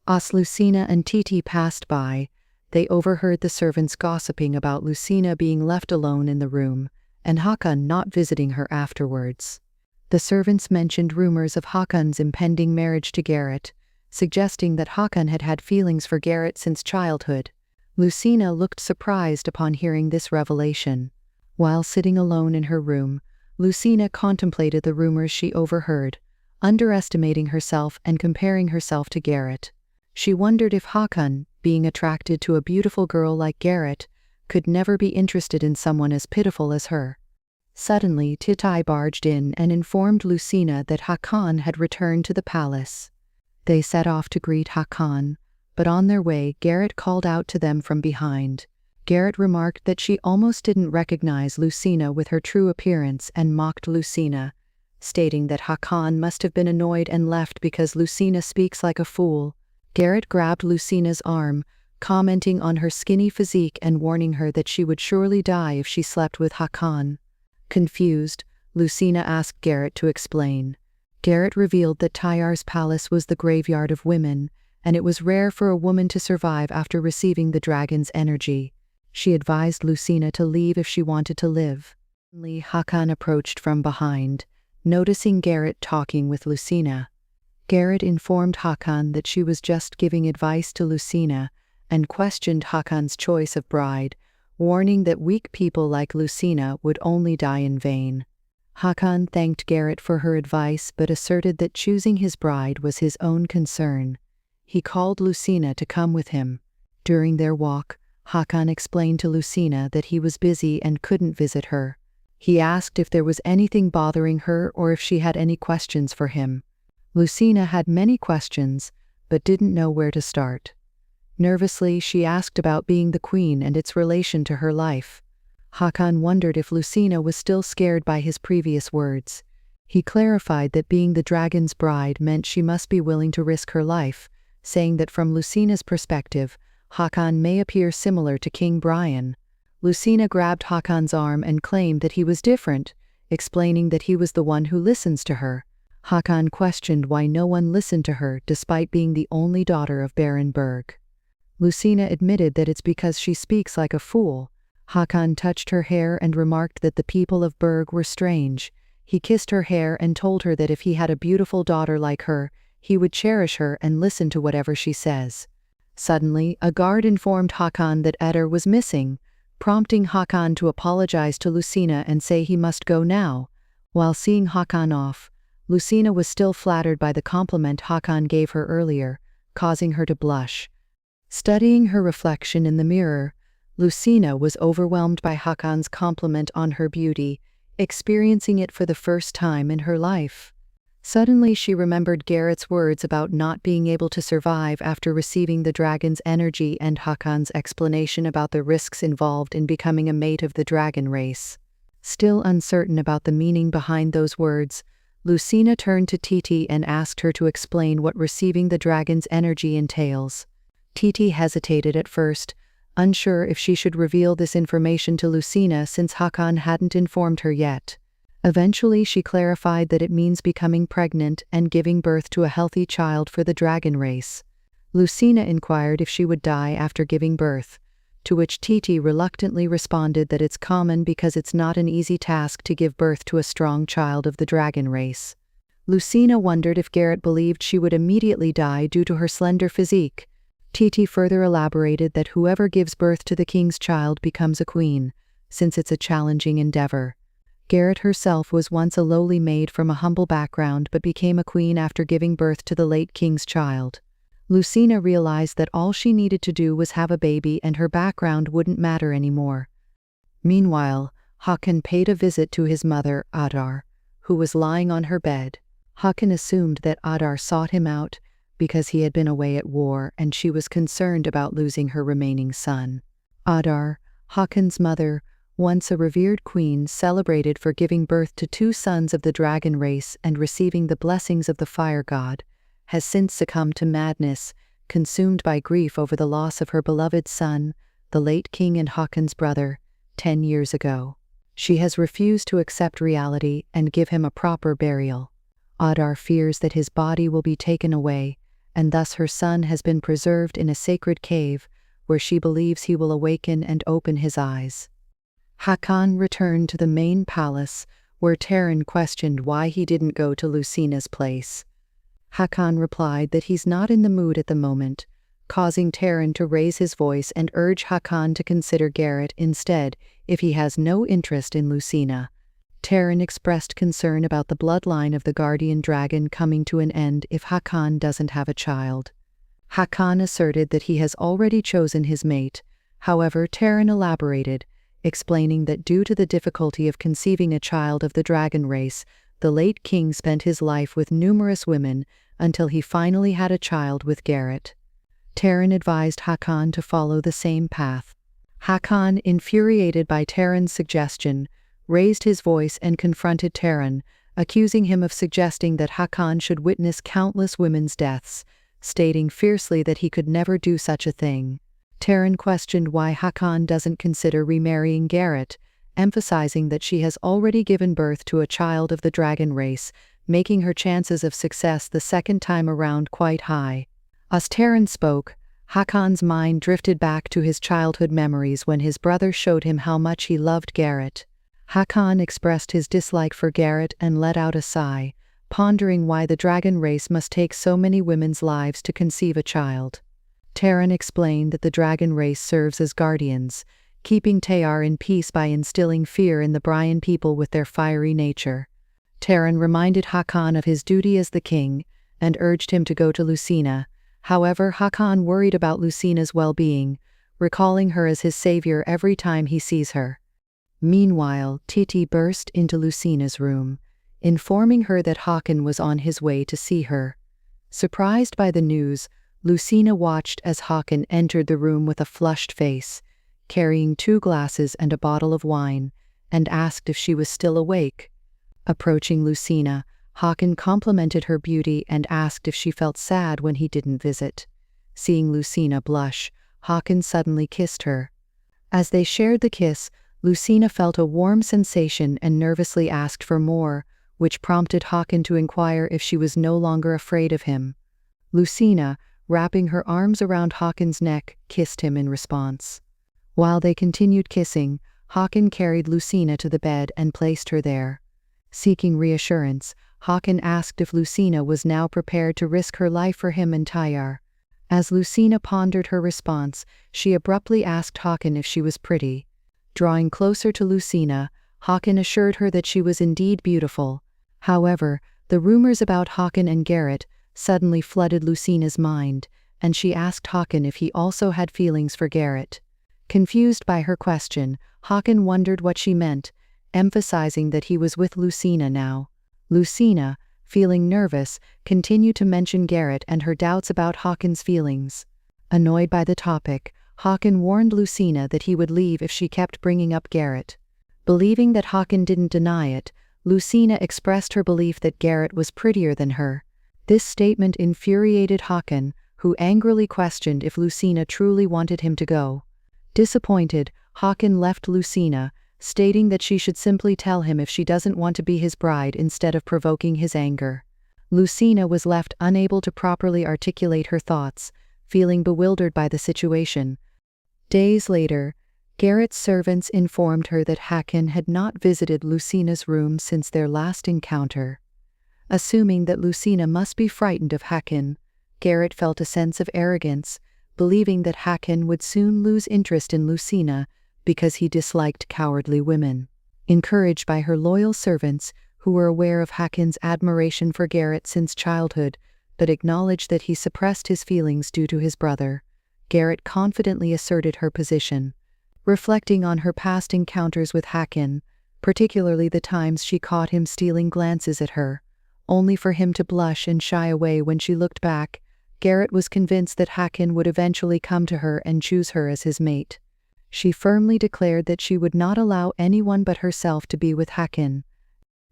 As Lucina and Titi passed by, they overheard the servants gossiping about Lucina being left alone in the room, and Hakan not visiting her afterwards. The servants mentioned rumors of Hakan's impending marriage to Garrett, suggesting that Hakan had had feelings for Garrett since childhood. Lucina looked surprised upon hearing this revelation. While sitting alone in her room, Lucina contemplated the rumors she overheard, underestimating herself and comparing herself to Garrett. She wondered if Hakan, being attracted to a beautiful girl like Garrett, could never be interested in someone as pitiful as her. Suddenly, Titi barged in and informed Lucina that Hakan had returned to the palace. They set off to greet Hakan, but on their way, Garrett called out to them from behind. Garrett remarked that she almost didn't recognize Lucina with her true appearance and mocked Lucina, stating that Hakan must have been annoyed and left because Lucina speaks like a fool. Garrett grabbed Lucina's arm, commenting on her skinny physique and warning her that she would surely die if she slept with Hakan. Confused, Lucina asked Garrett to explain. Garrett revealed that Tyar's palace was the graveyard of women, and it was rare for a woman to survive after receiving the dragon's energy. She advised Lucina to leave if she wanted to live. Suddenly, Hakan approached from behind, noticing Garrett talking with Lucina. Garrett informed Hakan that she was just giving advice to Lucina and questioned Hakan's choice of bride, warning that weak people like Lucina would only die in vain. Hakan thanked Garrett for her advice but asserted that choosing his bride was his own concern. He called Lucina to come with him. During their walk, Hakan explained to Lucina that he was busy and couldn't visit her. He asked if there was anything bothering her or if she had any questions for him. Lucina had many questions, but didn't know where to start. Nervously, she asked about being the queen and its relation to her life. Hakan wondered if Lucina was still scared by his previous words. He clarified that being the dragon's bride meant she must be willing to risk her life, saying that from Lucina's perspective, Hakan may appear similar to King Brian. Lucina grabbed Hakan's arm and claimed that he was different, explaining that he was the one who listens to her. Hakan questioned why no one listened to her despite being the only daughter of Baron Berg. Lucina admitted that it's because she speaks like a fool. Hakan touched her hair and remarked that the people of Berg were strange. He kissed her hair and told her that if he had a beautiful daughter like her, he would cherish her and listen to whatever she says. Suddenly, a guard informed Hakan that Eder was missing, prompting Hakan to apologize to Lucina and say he must go now. While seeing Hakan off, Lucina was still flattered by the compliment Hakan gave her earlier, causing her to blush. Studying her reflection in the mirror, Lucina was overwhelmed by Hakan's compliment on her beauty, experiencing it for the first time in her life. Suddenly she remembered Garrett's words about not being able to survive after receiving the dragon's energy and Hakon's explanation about the risks involved in becoming a mate of the dragon race. Still uncertain about the meaning behind those words, Lucina turned to Titi and asked her to explain what receiving the dragon's energy entails. Titi hesitated at first, unsure if she should reveal this information to Lucina since Hakon hadn't informed her yet. Eventually she clarified that it means becoming pregnant and giving birth to a healthy child for the dragon race. Lucina inquired if she would die after giving birth, to which Titi reluctantly responded that it's common because it's not an easy task to give birth to a strong child of the dragon race. Lucina wondered if Garrett believed she would immediately die due to her slender physique. Titi further elaborated that whoever gives birth to the king's child becomes a queen, since it's a challenging endeavor. Garrett herself was once a lowly maid from a humble background but became a queen after giving birth to the late king's child. Lucina realized that all she needed to do was have a baby and her background wouldn't matter anymore. Meanwhile, Hakon paid a visit to his mother, Adar, who was lying on her bed. Hakon assumed that Adar sought him out because he had been away at war and she was concerned about losing her remaining son. Adar, Hakon's mother, once a revered queen celebrated for giving birth to 2 sons of the dragon race and receiving the blessings of the fire god, has since succumbed to madness, consumed by grief over the loss of her beloved son, the late king and Hakon's brother, 10 years ago. She has refused to accept reality and give him a proper burial. Adar fears that his body will be taken away, and thus her son has been preserved in a sacred cave where she believes he will awaken and open his eyes. Hakon returned to the main palace, where Terran questioned why he didn't go to Lucina's place. Hakon replied that he's not in the mood at the moment, causing Terran to raise his voice and urge Hakon to consider Garrett instead if he has no interest in Lucina. Terran expressed concern about the bloodline of the guardian dragon coming to an end if Hakon doesn't have a child. Hakon asserted that he has already chosen his mate. However, Terran elaborated, explaining that due to the difficulty of conceiving a child of the dragon race, the late king spent his life with numerous women until he finally had a child with Garrett. Terran advised Hakon to follow the same path. Hakon, infuriated by Terran's suggestion, raised his voice and confronted Terran, accusing him of suggesting that Hakon should witness countless women's deaths, stating fiercely that he could never do such a thing. Terran questioned why Hakon doesn't consider remarrying Garrett, emphasizing that she has already given birth to a child of the dragon race, making her chances of success the second time around quite high. As Terran spoke, Hakon's mind drifted back to his childhood memories when his brother showed him how much he loved Garrett. Hakon expressed his dislike for Garrett and let out a sigh, pondering why the dragon race must take so many women's lives to conceive a child. Terran explained that the dragon race serves as guardians, keeping Tear in peace by instilling fear in the Bryan people with their fiery nature. Terran reminded Hakon of his duty as the king and urged him to go to Lucina. However, Hakon worried about Lucina's well-being, recalling her as his savior every time he sees her. Meanwhile, Titi burst into Lucina's room, informing her that Hakon was on his way to see her. Surprised by the news, Lucina watched as Hakon entered the room with a flushed face, carrying 2 glasses and a bottle of wine, and asked if she was still awake. Approaching Lucina, Hakon complimented her beauty and asked if she felt sad when he didn't visit. Seeing Lucina blush, Hakon suddenly kissed her. As they shared the kiss, Lucina felt a warm sensation and nervously asked for more, which prompted Hakon to inquire if she was no longer afraid of him. Lucina, wrapping her arms around Hakon's neck, kissed him in response. While they continued kissing, Hakon carried Lucina to the bed and placed her there. Seeking reassurance, Hakon asked if Lucina was now prepared to risk her life for him and Tear. As Lucina pondered her response, she abruptly asked Hakon if she was pretty. Drawing closer to Lucina, Hakon assured her that she was indeed beautiful. However, the rumors about Hakon and Garrett suddenly flooded Lucina's mind, and she asked Hakon if he also had feelings for Garrett. Confused by her question, Hakon wondered what she meant, emphasizing that he was with Lucina now. Lucina, feeling nervous, continued to mention Garrett and her doubts about Haakon's feelings. Annoyed by the topic, Haakon warned Lucina that he would leave if she kept bringing up Garrett. Believing that Haakon didn't deny it, Lucina expressed her belief that Garrett was prettier than her. This statement infuriated Haakon, who angrily questioned if Lucina truly wanted him to go. Disappointed, Haakon left Lucina, stating that she should simply tell him if she doesn't want to be his bride instead of provoking his anger. Lucina was left unable to properly articulate her thoughts, feeling bewildered by the situation. Days later, Garrett's servants informed her that Haakon had not visited Lucina's room since their last encounter. Assuming that Lucina must be frightened of Haakon, Garrett felt a sense of arrogance, believing that Haakon would soon lose interest in Lucina because he disliked cowardly women. Encouraged by her loyal servants, who were aware of Haakon's admiration for Garrett since childhood, but acknowledged that he suppressed his feelings due to his brother, Garrett confidently asserted her position. Reflecting on her past encounters with Haakon, particularly the times she caught him stealing glances at her, only for him to blush and shy away when she looked back, Garrett was convinced that Haakon would eventually come to her and choose her as his mate. She firmly declared that she would not allow anyone but herself to be with Haakon.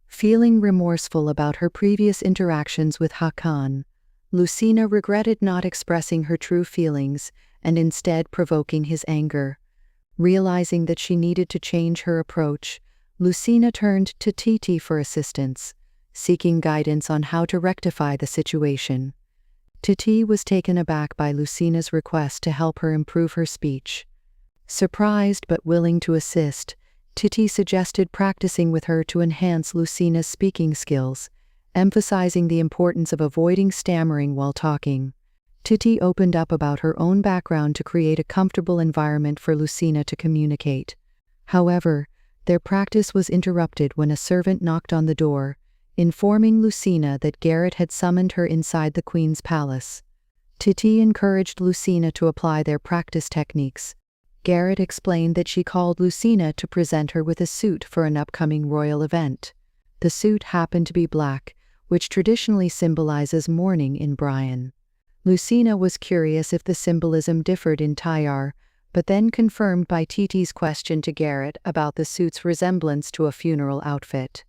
Feeling remorseful about her previous interactions with Haakon, Lucina regretted not expressing her true feelings and instead provoking his anger. Realizing that she needed to change her approach, Lucina turned to Titi for assistance, seeking guidance on how to rectify the situation. Titi was taken aback by Lucina's request to help her improve her speech. Surprised but willing to assist, Titi suggested practicing with her to enhance Lucina's speaking skills, emphasizing the importance of avoiding stammering while talking. Titi opened up about her own background to create a comfortable environment for Lucina to communicate. However, their practice was interrupted when a servant knocked on the door, informing Lucina that Garrett had summoned her inside the Queen's palace. Titi encouraged Lucina to apply their practice techniques. Garrett explained that she called Lucina to present her with a suit for an upcoming royal event. The suit happened to be black, which traditionally symbolizes mourning in Brian. Lucina was curious if the symbolism differed in Tyar, but then confirmed by Titi's question to Garrett about the suit's resemblance to a funeral outfit.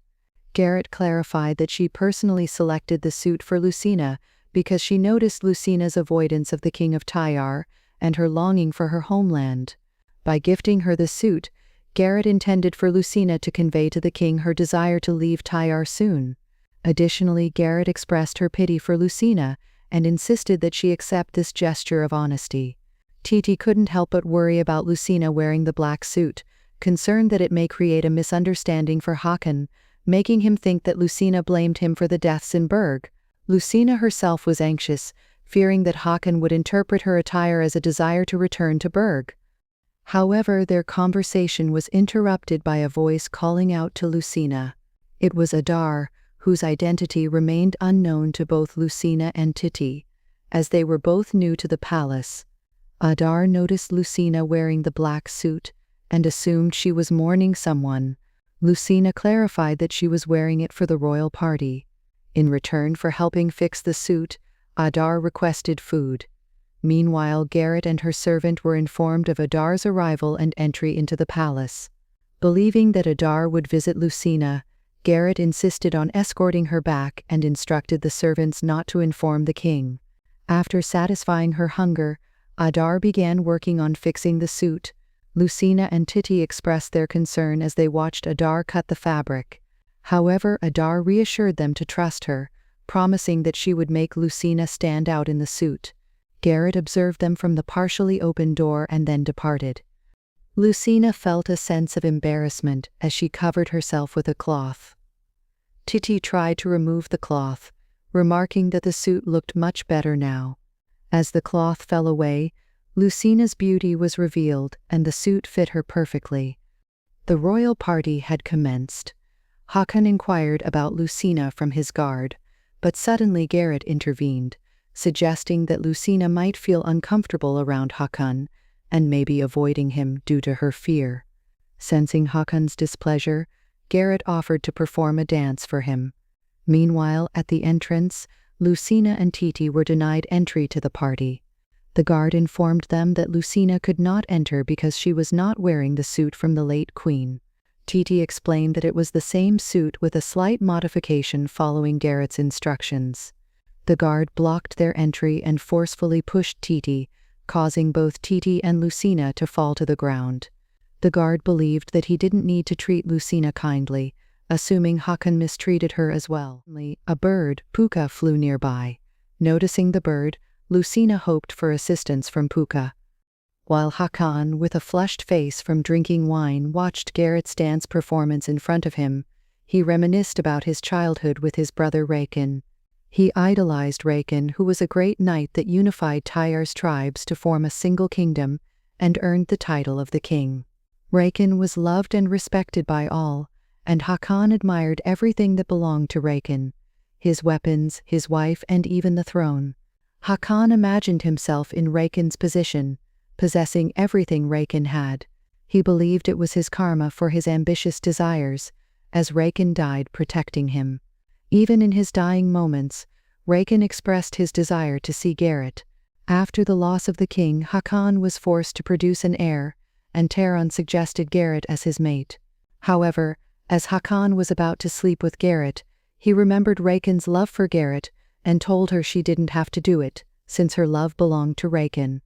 Garrett clarified that she personally selected the suit for Lucina because she noticed Lucina's avoidance of the king of Tyar and her longing for her homeland. By gifting her the suit, Garrett intended for Lucina to convey to the king her desire to leave Tyar soon. Additionally, Garrett expressed her pity for Lucina and insisted that she accept this gesture of honesty. Titi couldn't help but worry about Lucina wearing the black suit, concerned that it may create a misunderstanding for Haakon, making him think that Lucina blamed him for the deaths in Berg. Lucina herself was anxious, fearing that Haakon would interpret her attire as a desire to return to Berg. However, their conversation was interrupted by a voice calling out to Lucina. It was Adar, whose identity remained unknown to both Lucina and Titi, as they were both new to the palace. Adar noticed Lucina wearing the black suit and assumed she was mourning someone. Lucina clarified that she was wearing it for the royal party. In return for helping fix the suit, Adar requested food. Meanwhile, Garrett and her servant were informed of Adar's arrival and entry into the palace. Believing that Adar would visit Lucina, Garrett insisted on escorting her back and instructed the servants not to inform the king. After satisfying her hunger, Adar began working on fixing the suit. Lucina and Titi expressed their concern as they watched Adar cut the fabric. However, Adar reassured them to trust her, promising that she would make Lucina stand out in the suit. Garrett observed them from the partially open door and then departed. Lucina felt a sense of embarrassment as she covered herself with a cloth. Titi tried to remove the cloth, remarking that the suit looked much better now. As the cloth fell away, Lucina's beauty was revealed and the suit fit her perfectly. The royal party had commenced. Haakon inquired about Lucina from his guard, but suddenly Garrett intervened, suggesting that Lucina might feel uncomfortable around Haakon and maybe avoiding him due to her fear. Sensing Haakon's displeasure, Garrett offered to perform a dance for him. Meanwhile, at the entrance, Lucina and Titi were denied entry to the party. The guard informed them that Lucina could not enter because she was not wearing the suit from the late queen. Titi explained that it was the same suit with a slight modification following Garrett's instructions. The guard blocked their entry and forcefully pushed Titi, causing both Titi and Lucina to fall to the ground. The guard believed that he didn't need to treat Lucina kindly, assuming Hakan mistreated her as well. A bird, Puka, flew nearby. Noticing the bird, Lucina hoped for assistance from Puka. While Hakan, with a flushed face from drinking wine, watched Garrett's dance performance in front of him, he reminisced about his childhood with his brother Rakan. He idolized Rakan, who was a great knight that unified Tyar's tribes to form a single kingdom and earned the title of the king. Rakan was loved and respected by all, and Hakan admired everything that belonged to Rakan: his weapons, his wife, and even the throne. Hakan imagined himself in Rakan's position, possessing everything Rakan had. He believed it was his karma for his ambitious desires, as Rakan died protecting him. Even in his dying moments, Rakan expressed his desire to see Garrett. After the loss of the king, Hakan was forced to produce an heir, and Taron suggested Garrett as his mate. However, as Hakan was about to sleep with Garrett, he remembered Rakan's love for Garrett and told her she didn't have to do it, since her love belonged to Rakan.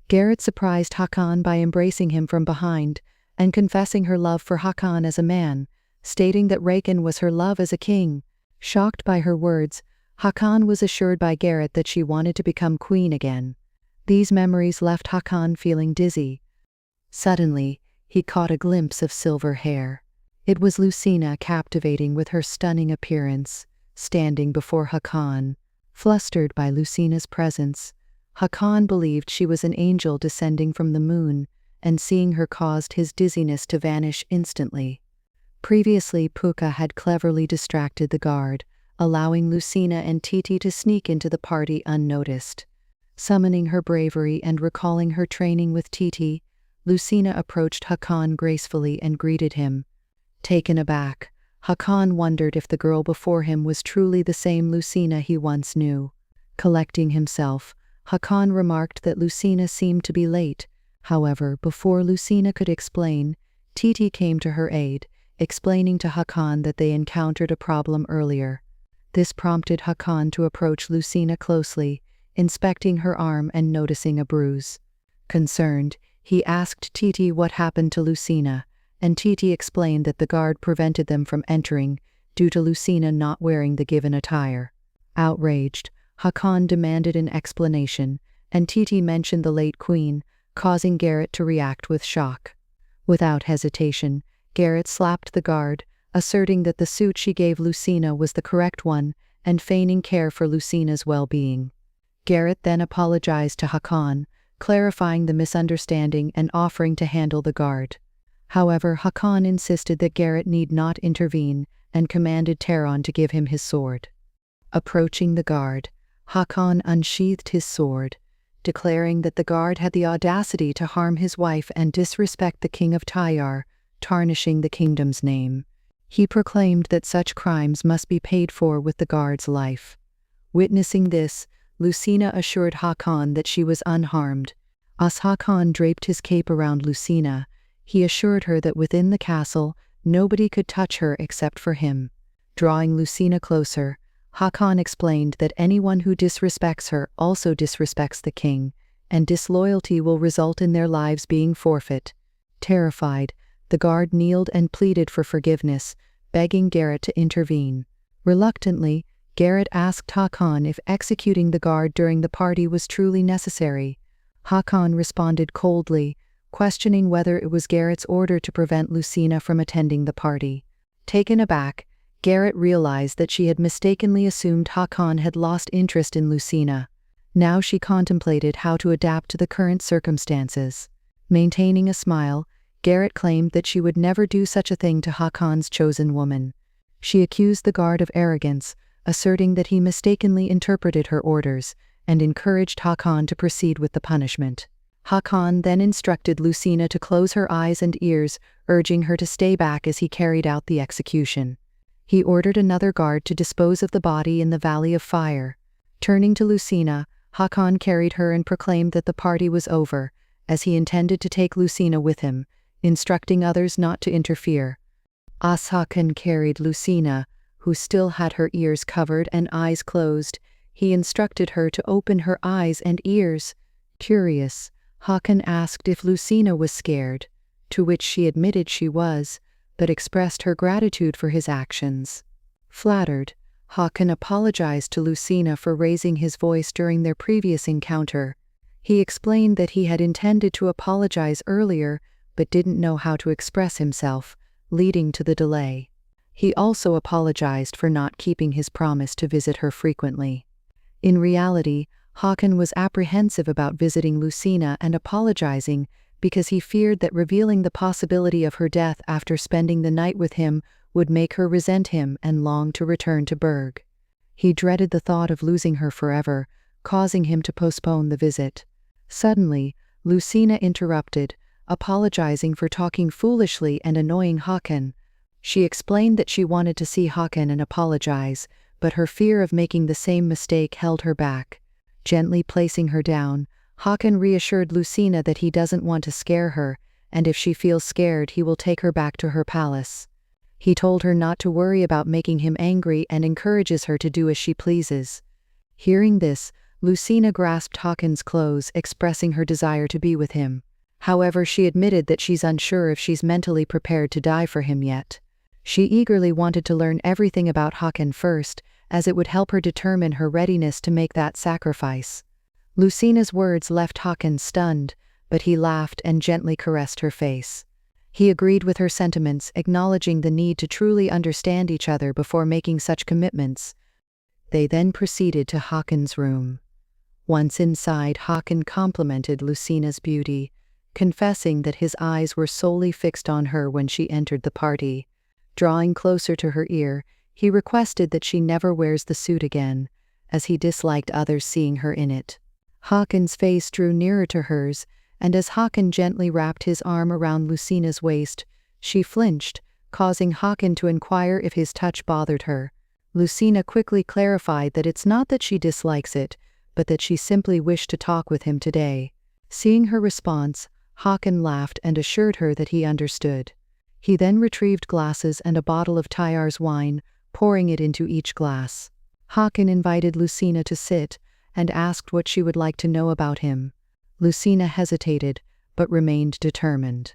Garrett surprised Hakan by embracing him from behind and confessing her love for Hakan as a man, stating that Rakan was her love as a king. Shocked by her words, Hakan was assured by Garrett that she wanted to become queen again. These memories left Hakan feeling dizzy. Suddenly, he caught a glimpse of silver hair. It was Lucina, captivating with her stunning appearance, standing before Hakan. Flustered by Lucina's presence, Hakan believed she was an angel descending from the moon, and seeing her caused his dizziness to vanish instantly. Previously, Puka had cleverly distracted the guard, allowing Lucina and Titi to sneak into the party unnoticed. Summoning her bravery and recalling her training with Titi, Lucina approached Hakan gracefully and greeted him. Taken aback, Hakan wondered if the girl before him was truly the same Lucina he once knew. Collecting himself, Hakan remarked that Lucina seemed to be late. However, before Lucina could explain, Titi came to her aid, explaining to Hakan that they encountered a problem earlier. This prompted Hakan to approach Lucina closely, inspecting her arm and noticing a bruise. Concerned, he asked Titi what happened to Lucina, and Titi explained that the guard prevented them from entering due to Lucina not wearing the given attire. Outraged, Hakan demanded an explanation, and Titi mentioned the late queen, causing Garrett to react with shock. Without hesitation, Garrett slapped the guard, asserting that the suit she gave Lucina was the correct one and feigning care for Lucina's well-being. Garrett then apologized to Hakan, clarifying the misunderstanding and offering to handle the guard. However, Hakan insisted that Garrett need not intervene and commanded Taron to give him his sword. Approaching the guard, Hakan unsheathed his sword, declaring that the guard had the audacity to harm his wife and disrespect the king of Tyar, tarnishing the kingdom's name. He proclaimed that such crimes must be paid for with the guard's life. Witnessing this, Lucina assured Hakan that she was unharmed. As Hakan draped his cape around Lucina, he assured her that within the castle, nobody could touch her except for him. Drawing Lucina closer, Hakan explained that anyone who disrespects her also disrespects the king, and disloyalty will result in their lives being forfeit. Terrified, the guard kneeled and pleaded for forgiveness, begging Garrett to intervene. Reluctantly, Garrett asked Hakan if executing the guard during the party was truly necessary. Hakan responded coldly, questioning whether it was Garrett's order to prevent Lucina from attending the party. Taken aback, Garrett realized that she had mistakenly assumed Hakan had lost interest in Lucina. Now she contemplated how to adapt to the current circumstances. Maintaining a smile, Garrett claimed that she would never do such a thing to Hakan's chosen woman. She accused the guard of arrogance, asserting that he mistakenly interpreted her orders, and encouraged Hakan to proceed with the punishment. Hakan then instructed Lucina to close her eyes and ears, urging her to stay back as he carried out the execution. He ordered another guard to dispose of the body in the Valley of Fire. Turning to Lucina, Hakan carried her and proclaimed that the party was over, as he intended to take Lucina with him, instructing others not to interfere. As Hakan carried Lucina, who still had her ears covered and eyes closed, he instructed her to open her eyes and ears. Curious, Hakan asked if Lucina was scared, to which she admitted she was, but expressed her gratitude for his actions. Flattered, Hakan apologized to Lucina for raising his voice during their previous encounter. He explained that he had intended to apologize earlier, but didn't know how to express himself, leading to the delay. He also apologized for not keeping his promise to visit her frequently. In reality, Hakan was apprehensive about visiting Lucina and apologizing because he feared that revealing the possibility of her death after spending the night with him would make her resent him and long to return to Berg. He dreaded the thought of losing her forever, causing him to postpone the visit. Suddenly, Lucina interrupted, apologizing for talking foolishly and annoying Hakan. She explained that she wanted to see Hakan and apologize, but her fear of making the same mistake held her back. Gently placing her down, Hakan reassured Lucina that he doesn't want to scare her, and if she feels scared he will take her back to her palace. He told her not to worry about making him angry and encourages her to do as she pleases. Hearing this, Lucina grasped Hakan's clothes, expressing her desire to be with him. However, she admitted that she's unsure if she's mentally prepared to die for him yet. She eagerly wanted to learn everything about Hakan first, as it would help her determine her readiness to make that sacrifice. Lucina's words left Hakan stunned, but he laughed and gently caressed her face. He agreed with her sentiments, acknowledging the need to truly understand each other before making such commitments. They then proceeded to Hakan's room. Once inside, Hakan complimented Lucina's beauty, confessing that his eyes were solely fixed on her when she entered the party. Drawing closer to her ear, he requested that she never wears the suit again, as he disliked others seeing her in it. Hakan's face drew nearer to hers, and as Hakan gently wrapped his arm around Lucina's waist, she flinched, causing Hakan to inquire if his touch bothered her. Lucina quickly clarified that it's not that she dislikes it, but that she simply wished to talk with him today. Seeing her response, Hakan laughed and assured her that he understood. He then retrieved glasses and a bottle of Tyar's wine, pouring it into each glass. Hakan invited Lucina to sit and asked what she would like to know about him. Lucina hesitated, but remained determined.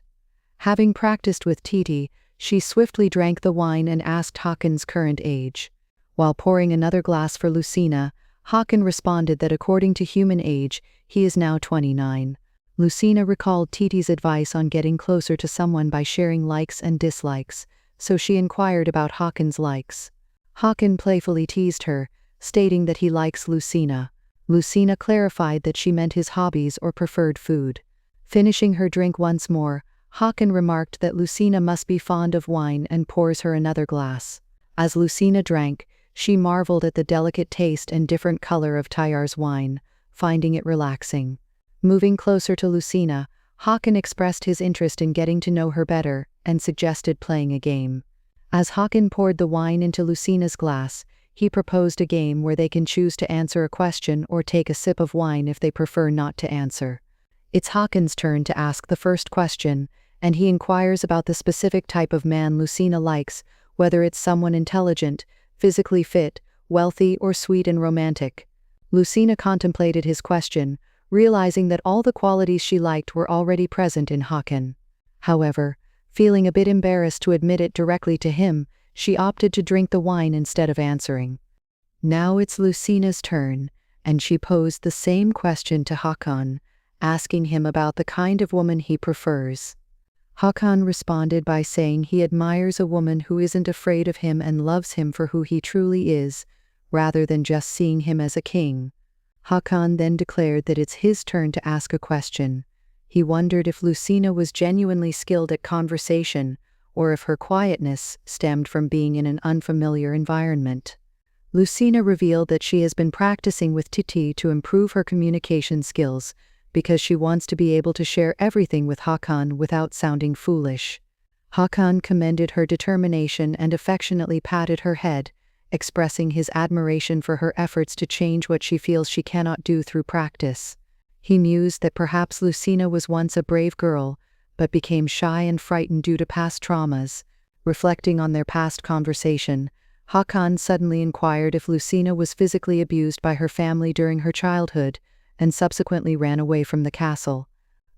Having practiced with Titi, she swiftly drank the wine and asked Hakan's current age. While pouring another glass for Lucina, Hakan responded that according to human age, he is now 29. Lucina recalled Titi's advice on getting closer to someone by sharing likes and dislikes, so she inquired about Hakan's likes. Hakan playfully teased her, stating that he likes Lucina. Lucina clarified that she meant his hobbies or preferred food. Finishing her drink once more, Hakan remarked that Lucina must be fond of wine and pours her another glass. As Lucina drank, she marveled at the delicate taste and different color of Tyar's wine, finding it relaxing. Moving closer to Lucina, Hakan expressed his interest in getting to know her better and suggested playing a game. As Hakan poured the wine into Lucina's glass, he proposed a game where they can choose to answer a question or take a sip of wine if they prefer not to answer. It's Hakan's turn to ask the first question, and he inquires about the specific type of man Lucina likes, whether it's someone intelligent, physically fit, wealthy, or sweet and romantic. Lucina contemplated his question, realizing that all the qualities she liked were already present in Hakan. However, feeling a bit embarrassed to admit it directly to him, she opted to drink the wine instead of answering. Now it's Lucina's turn, and she posed the same question to Hakan, asking him about the kind of woman he prefers. Hakan responded by saying he admires a woman who isn't afraid of him and loves him for who he truly is, rather than just seeing him as a king. Hakan then declared that it's his turn to ask a question. He wondered if Lucina was genuinely skilled at conversation, or if her quietness stemmed from being in an unfamiliar environment. Lucina revealed that she has been practicing with Titi to improve her communication skills, because she wants to be able to share everything with Hakan without sounding foolish. Hakan commended her determination and affectionately patted her head, expressing his admiration for her efforts to change what she feels she cannot do through practice. He mused that perhaps Lucina was once a brave girl, but became shy and frightened due to past traumas. Reflecting on their past conversation, Hakan suddenly inquired if Lucina was physically abused by her family during her childhood, and subsequently ran away from the castle.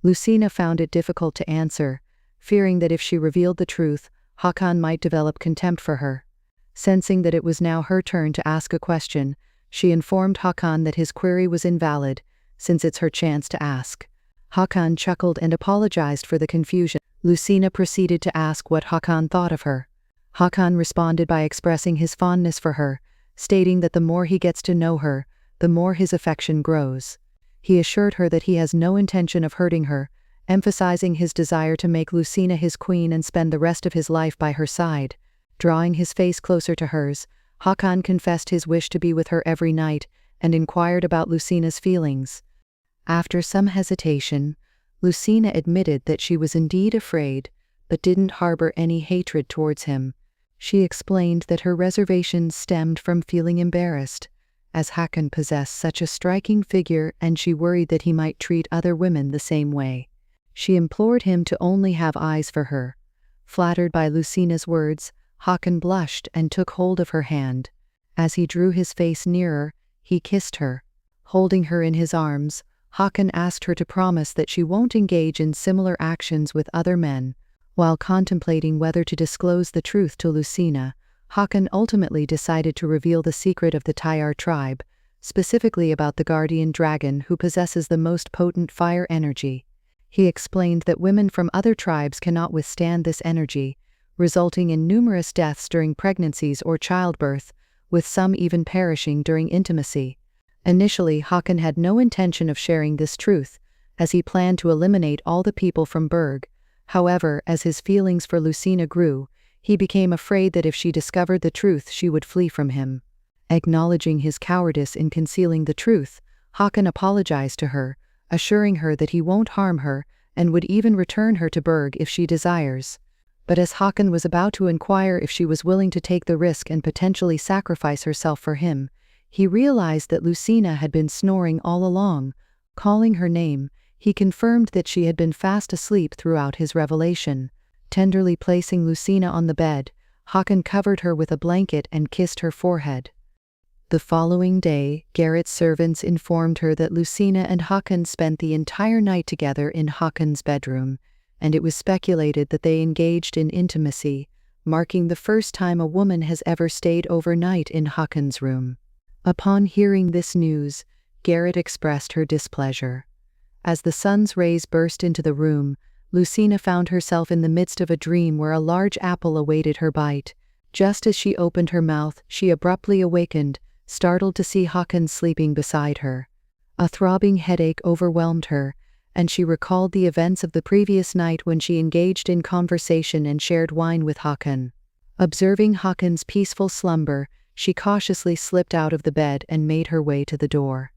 Lucina found it difficult to answer, fearing that if she revealed the truth, Hakan might develop contempt for her. Sensing that it was now her turn to ask a question, she informed Hakan that his query was invalid, since it's her chance to ask. Hakan chuckled and apologized for the confusion. Lucina proceeded to ask what Hakan thought of her. Hakan responded by expressing his fondness for her, stating that the more he gets to know her, the more his affection grows. He assured her that he has no intention of hurting her, emphasizing his desire to make Lucina his queen and spend the rest of his life by her side. Drawing his face closer to hers, Hakan confessed his wish to be with her every night and inquired about Lucina's feelings. After some hesitation, Lucina admitted that she was indeed afraid, but didn't harbor any hatred towards him. She explained that her reservations stemmed from feeling embarrassed, as Hakan possessed such a striking figure and she worried that he might treat other women the same way. She implored him to only have eyes for her. Flattered by Lucina's words, Hakan blushed and took hold of her hand. As he drew his face nearer, he kissed her. Holding her in his arms, Hakan asked her to promise that she won't engage in similar actions with other men. While contemplating whether to disclose the truth to Lucina, Hakan ultimately decided to reveal the secret of the Tyar tribe, specifically about the guardian dragon who possesses the most potent fire energy. He explained that women from other tribes cannot withstand this energy, resulting in numerous deaths during pregnancies or childbirth, with some even perishing during intimacy. Initially, Hakan had no intention of sharing this truth, as he planned to eliminate all the people from Berg. However, as his feelings for Lucina grew, he became afraid that if she discovered the truth she would flee from him. Acknowledging his cowardice in concealing the truth, Hakan apologized to her, assuring her that he won't harm her and would even return her to Berg if she desires. But as Hakan was about to inquire if she was willing to take the risk and potentially sacrifice herself for him, he realized that Lucina had been snoring all along. Calling her name, he confirmed that she had been fast asleep throughout his revelation. Tenderly placing Lucina on the bed, Hakan covered her with a blanket and kissed her forehead. The following day, Garrett's servants informed her that Lucina and Hakan spent the entire night together in Hakan's bedroom, and it was speculated that they engaged in intimacy, marking the first time a woman has ever stayed overnight in Hakan's room. Upon hearing this news, Garrett expressed her displeasure. As the sun's rays burst into the room, Lucina found herself in the midst of a dream where a large apple awaited her bite. Just as she opened her mouth, she abruptly awakened, startled to see Hakan sleeping beside her. A throbbing headache overwhelmed her, and she recalled the events of the previous night when she engaged in conversation and shared wine with Hakan. Observing Hakan's peaceful slumber, she cautiously slipped out of the bed and made her way to the door.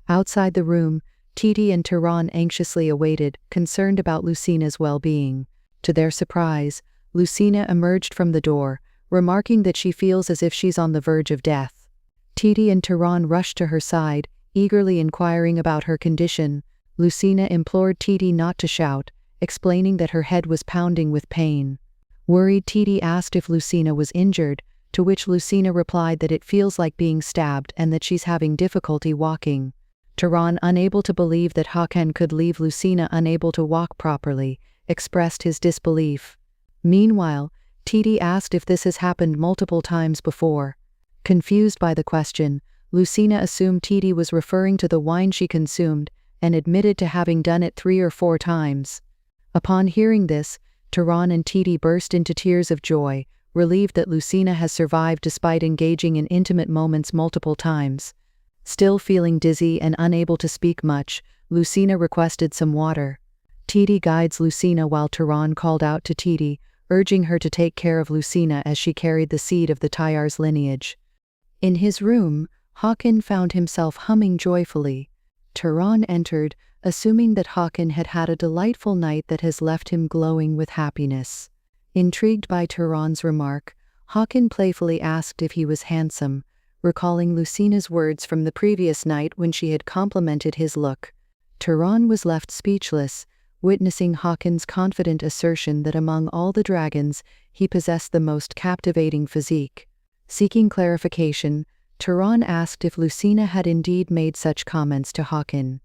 Outside the room, Titi and Tehran anxiously awaited, concerned about Lucina's well-being. To their surprise, Lucina emerged from the door, remarking that she feels as if she's on the verge of death. Titi and Tehran rushed to her side, eagerly inquiring about her condition. Lucina implored Titi not to shout, explaining that her head was pounding with pain. Worried, Titi asked if Lucina was injured, to which Lucina replied that it feels like being stabbed and that she's having difficulty walking. Tehran, unable to believe that Hakan could leave Lucina unable to walk properly, expressed his disbelief. Meanwhile, Titi asked if this has happened multiple times before. Confused by the question, Lucina assumed Titi was referring to the wine she consumed and admitted to having done it 3 or 4 times. Upon hearing this, Tehran and Titi burst into tears of joy, relieved that Lucina has survived despite engaging in intimate moments multiple times. Still feeling dizzy and unable to speak much, Lucina requested some water. Titi guides Lucina while Tehran called out to Titi, urging her to take care of Lucina as she carried the seed of the Tyar's lineage. In his room, Hakan found himself humming joyfully. Tehran entered, assuming that Hakan had had a delightful night that has left him glowing with happiness. Intrigued by Turan's remark, Hawken playfully asked if he was handsome, recalling Lucina's words from the previous night when she had complimented his look. Turan was left speechless, witnessing Hawken's confident assertion that among all the dragons, he possessed the most captivating physique. Seeking clarification, Turan asked if Lucina had indeed made such comments to Hawken.